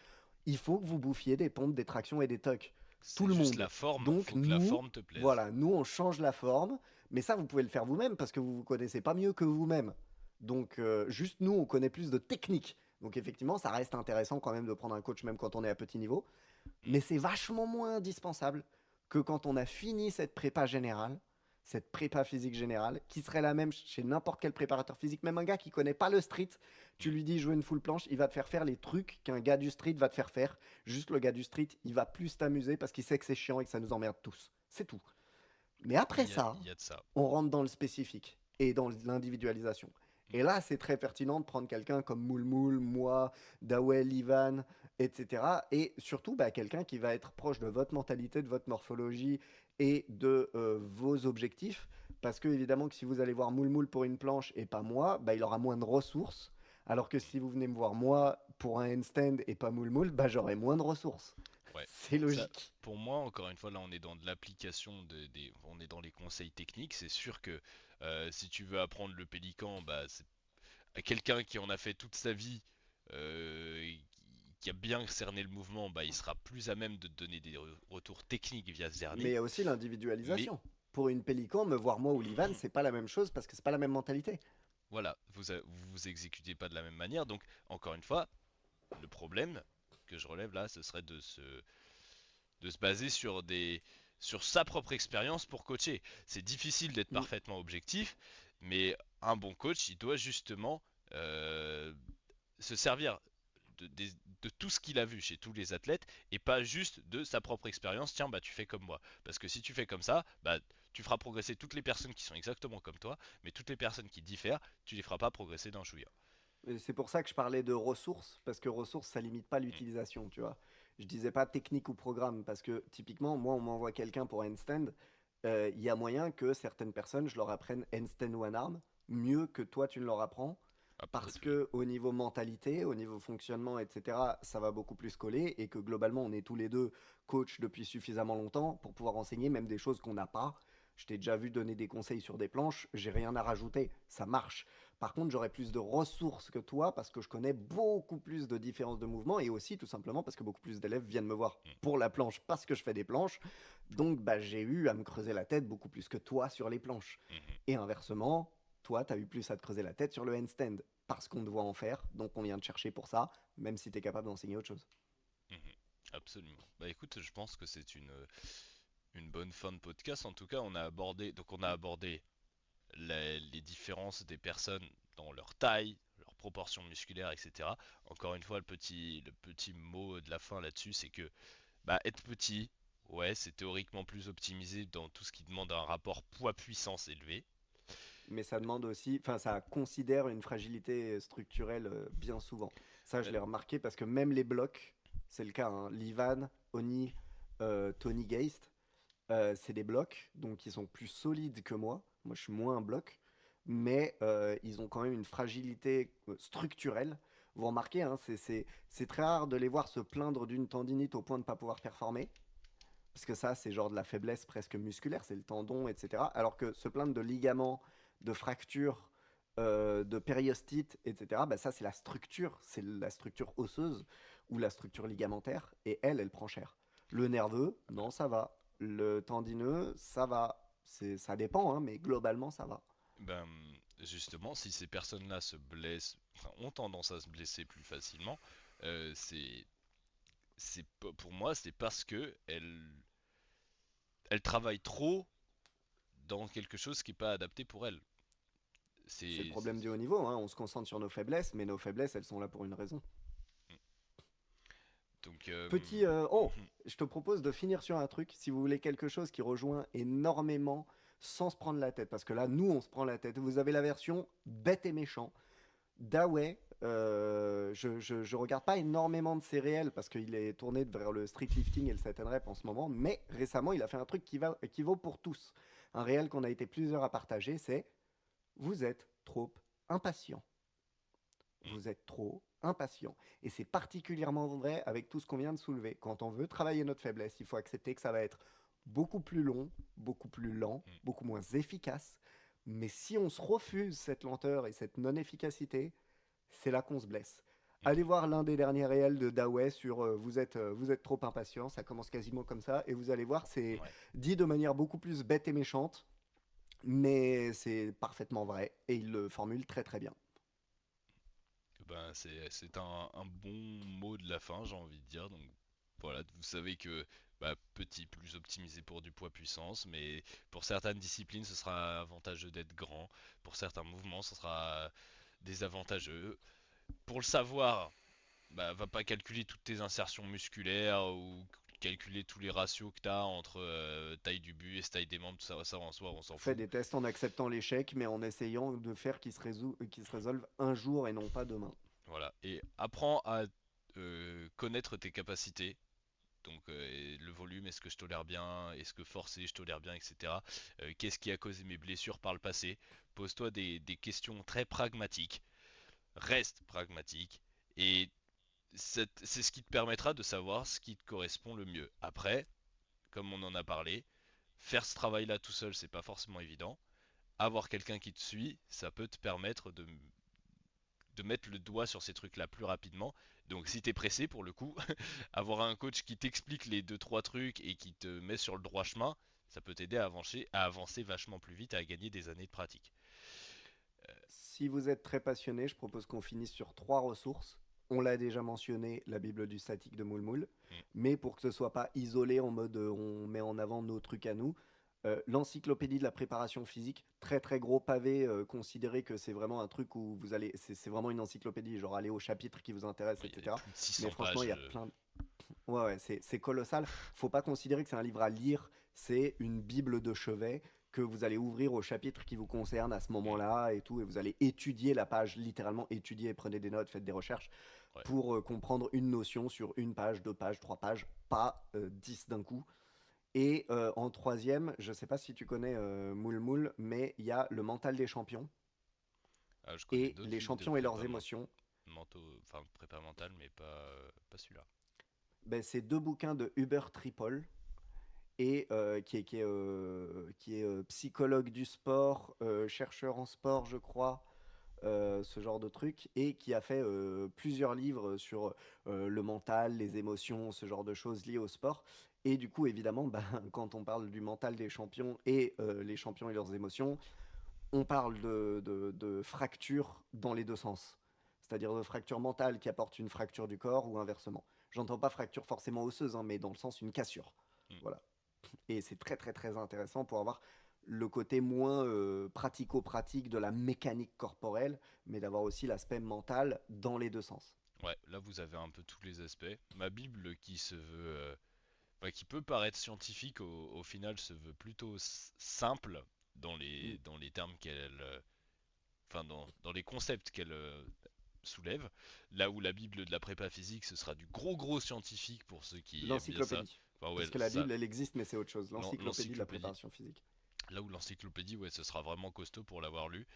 Il faut que vous bouffiez des pompes, des tractions et des tocs. Tout C'est le juste monde. la forme, Donc faut que la nous, forme te plaise. voilà, nous on change la forme, mais ça vous pouvez le faire vous-même parce que vous vous connaissez pas mieux que vous-même. Donc juste nous, on connaît plus de techniques. Donc effectivement, ça reste intéressant quand même de prendre un coach même quand on est à petit niveau. Mhm. Mais c'est vachement moins indispensable que quand on a fini cette prépa générale, cette prépa physique générale, qui serait la même chez n'importe quel préparateur physique, même un gars qui connaît pas le street, tu Mhm. lui dis jouer une full planche, il va te faire faire les trucs qu'un gars du street va te faire faire. Juste le gars du street, il va plus t'amuser parce qu'il sait que c'est chiant et que ça nous emmerde tous. C'est tout. Mais après ça, Il y a de ça. on rentre dans le spécifique et dans l'individualisation. Mhm. Et là, c'est très pertinent de prendre quelqu'un comme Moulmoul, moi, Dawel, Ivan, etc. Et surtout, bah, quelqu'un qui va être proche de votre mentalité, de votre morphologie et de vos objectifs. Parce que, évidemment, que si vous allez voir Moulmoul pour une planche et pas moi, bah, il aura moins de ressources. Alors que si vous venez me voir moi pour un handstand et pas Moulmoul, bah, j'aurai moins de ressources. Ouais. C'est Ça, logique. pour moi, encore une fois, là, on est dans de l'application on est dans les conseils techniques. C'est sûr que si tu veux apprendre le pélican, bah, c'est à quelqu'un qui en a fait toute sa vie, et qui a bien cerné le mouvement, bah, il sera plus à même de te donner des retours techniques via ce Mais il dernier. y a aussi Mais l'individualisation. Pour une pélican, me voir moi ou l'Ivan, c'est pas la même chose parce que c'est pas la même mentalité. voilà, vous exécutez pas de la même manière. Donc, encore une fois, le problème que je relève là, ce serait de se baser sur sa propre expérience pour coacher. C'est difficile d'être Mm. parfaitement objectif, mais un bon coach, il doit justement euh, se servir de, des- de tout ce qu'il a vu chez tous les athlètes et pas juste de sa propre expérience. Tiens, bah tu fais comme moi. Parce que si tu fais comme ça, bah tu feras progresser toutes les personnes qui sont exactement comme toi, mais toutes les personnes qui diffèrent, tu les feras pas progresser d'un chouïa. Et c'est pour ça que je parlais de ressources, parce que ressources, ça limite pas Mm. l'utilisation, tu vois. Je disais pas technique ou programme, parce que typiquement, moi, on m'envoie quelqu'un pour handstand, il y a moyen que certaines personnes, je leur apprenne handstand one arm mieux que toi, tu ne leur apprends, Ah, parce peut-être oui. que au niveau mentalité, au niveau fonctionnement, etc., ça va beaucoup plus coller, et que globalement, on est tous les deux coachs depuis suffisamment longtemps pour pouvoir enseigner même des choses qu'on n'a pas. Je t'ai déjà vu donner des conseils sur des planches, j'ai rien à rajouter, ça marche. Par contre, j'aurais plus de ressources que toi parce que je connais beaucoup plus de différences de mouvements et aussi tout simplement parce que beaucoup plus d'élèves viennent me voir Mm. pour la planche parce que je fais des planches. Donc, bah, j'ai eu à me creuser la tête beaucoup plus que toi sur les planches. Mhm. Et inversement, toi, tu as eu plus à te creuser la tête sur le handstand parce qu'on te voit en faire, donc on vient te chercher pour ça, même si tu es capable d'enseigner autre chose. Mhm. Absolument. Bah écoute, je pense que c'est une bonne fin de podcast. En tout cas, on a abordé les différences des personnes dans leur taille, leur proportion musculaire, etc. Encore une fois, le petit mot de la fin là-dessus, c'est que bah, être petit, ouais, c'est théoriquement plus optimisé dans tout ce qui demande un rapport poids-puissance élevé. Mais ça demande aussi, enfin, ça considère une fragilité structurelle bien souvent. Ça, je Euh, l'ai remarqué parce que même les blocs, c'est le cas, hein, Livan, Oni, Tony Geist, c'est des blocs, donc ils sont plus solides que moi. Moi, je suis moins un bloc, mais ils ont quand même une fragilité structurelle. Vous remarquez, hein, c'est très rare de les voir se plaindre d'une tendinite au point de ne pas pouvoir performer. Parce que ça, c'est genre de la faiblesse presque musculaire, c'est le tendon, etc. Alors que se plaindre de ligaments, de fractures, de périostite, etc., bah ça, c'est la structure osseuse ou la structure ligamentaire, et elle prend cher. Le nerveux, non, ça va. Le tendineux, ça va. Ça dépend, hein, mais globalement, ça va. ben, justement, si ces personnes-là se blessent, enfin, ont tendance à se blesser plus facilement, euh, c'est, pour moi, c'est parce que elles travaillent trop dans quelque chose qui n'est pas adapté pour elles. C'est le C'est, problème du haut niveau, hein. On se concentre sur nos faiblesses, mais nos faiblesses, elles sont là pour une raison. donc, Oh, je te propose de finir sur un truc, si vous voulez quelque chose qui rejoint énormément sans se prendre la tête, parce que là, nous, on se prend la tête. Vous avez la version bête et méchant. Dawei, je regarde pas énormément de ses réels parce qu'il est tourné vers le street lifting et le set and rep en ce moment, mais récemment, il a fait un truc qui vaut pour tous. Un réel qu'on a été plusieurs à partager, c'est vous êtes trop impatient. Vous êtes trop impatient. Et c'est particulièrement vrai avec tout ce qu'on vient de soulever. Quand on veut travailler notre faiblesse, il faut accepter que ça va être beaucoup plus long, beaucoup plus lent, beaucoup moins efficace. Mais si on se refuse cette lenteur et cette non-efficacité, c'est là qu'on se blesse. Allez voir l'un des derniers réels de Dawei sur vous êtes trop impatient, ça commence quasiment comme ça, et vous allez voir, c'est ouais. dit de manière beaucoup plus bête et méchante, mais c'est parfaitement vrai, et il le formule très très bien. Ben, c'est un bon mot de la fin, j'ai envie de dire. Donc voilà, vous savez que bah, petit plus optimisé pour du poids puissance, mais pour certaines disciplines, ce sera avantageux d'être grand. Pour certains mouvements, ce sera désavantageux. Pour le savoir, bah, va pas calculer toutes tes insertions musculaires ou calculer tous les ratios que tu as entre taille du buste, taille des membres, tout ça, ça en soi, on s'en Fais fout. des tests en acceptant l'échec, mais en essayant de faire qu'il se résolve un jour et non pas demain. Voilà. Et apprends à connaître tes capacités. Donc le volume, est-ce que je tolère bien, est-ce que forcer, je tolère bien, etc. Qu'est-ce qui a causé mes blessures par le passé? Pose-toi des questions très pragmatiques, reste pragmatique, et c'est ce qui te permettra de savoir ce qui te correspond le mieux. Après, comme on en a parlé, faire ce travail-là tout seul, c'est pas forcément évident. Avoir quelqu'un qui te suit, ça peut te permettre de mettre le doigt sur ces trucs-là plus rapidement. Donc si t'es pressé pour le coup, avoir un coach qui t'explique les deux trois trucs et qui te met sur le droit chemin, ça peut t'aider à avancer vachement plus vite, à gagner des années de pratique. Si vous êtes très passionné, je propose qu'on finisse sur trois ressources. On l'a déjà mentionné, la Bible du statique de Moulmoul, Mm. mais pour que ce soit pas isolé en mode on met en avant nos trucs à nous. L'encyclopédie de la préparation physique, très très gros pavé, considérez que c'est vraiment un truc où vous allez, c'est vraiment une encyclopédie, genre aller au chapitre qui vous intéresse, Oui, il y a etc. plus de Mais 600 franchement, il pages. y a plein de... Ouais, ouais, c'est colossal. Faut pas considérer que c'est un livre à lire, c'est une bible de chevet que vous allez ouvrir au chapitre qui vous concerne à ce moment-là et tout, et vous allez étudier la page, littéralement étudier, prenez des notes, faites des recherches Ouais. pour comprendre une notion sur une page, 2 pages, 3 pages, pas 10 d'un coup. Et en troisième, je sais pas si tu connais Moule Moule, mais il y a le mental des champions Ah, je connais et d'autres les livres de champions et leurs prépa émotions. enfin prépa mentale, mais pas celui-là. Ben, c'est 2 bouquins de Hubert Tripol et qui est psychologue du sport, chercheur en sport, je crois, ce genre de truc, et qui a fait plusieurs livres sur le mental, les émotions, ce genre de choses liées au sport. Et du coup, évidemment, ben, quand on parle du mental des champions et les champions et leurs émotions, on parle de fractures dans les deux sens. C'est-à-dire de fracture mentale qui apporte une fracture du corps ou inversement. J'entends pas fracture forcément osseuse, hein, mais dans le sens une cassure. Hmm. Voilà. Et c'est très très très intéressant pour avoir le côté moins pratico-pratique de la mécanique corporelle, mais d'avoir aussi l'aspect mental dans les deux sens. Ouais, là vous avez un peu tous les aspects. Ma Bible qui se veut, qui peut paraître scientifique, au final se veut plutôt simple Mm. dans les termes qu'elle, dans les concepts qu'elle soulève. Là où la Bible de la prépa physique, ce sera du gros scientifique pour ceux qui aiment bien ça. L'encyclopédie. Enfin ouais, Parce que la ça, Bible, elle existe, mais c'est autre chose. L'encyclopédie de la l'encyclopédie. préparation physique. Là où l'encyclopédie, ouais, ce sera vraiment costaud pour l'avoir lu.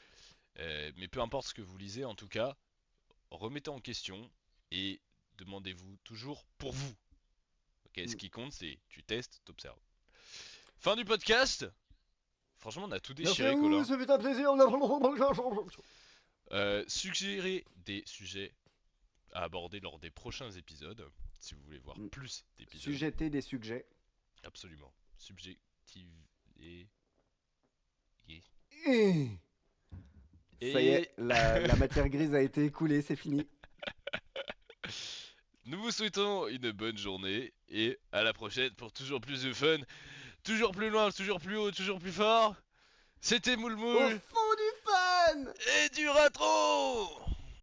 Mais peu importe ce que vous lisez, en tout cas, remettez en question et demandez-vous toujours pour vous. Ok, ce Mm. qui compte, c'est tu testes, t'observes. Fin du podcast. Franchement, on a tout Merci à déchiré, vous, Colin. ça fait un plaisir. Suggérez des sujets à aborder lors des prochains épisodes, si vous voulez voir Mm. plus d'épisodes. Sujeter des sujets. Absolument. Subjective et... Et ça y est, Et la matière grise a été écoulée, c'est fini. nous vous souhaitons une bonne journée et à la prochaine pour toujours plus de fun, toujours plus loin, toujours plus haut, toujours plus fort. C'était Au Moulmoul fond du fan. et du Ratro.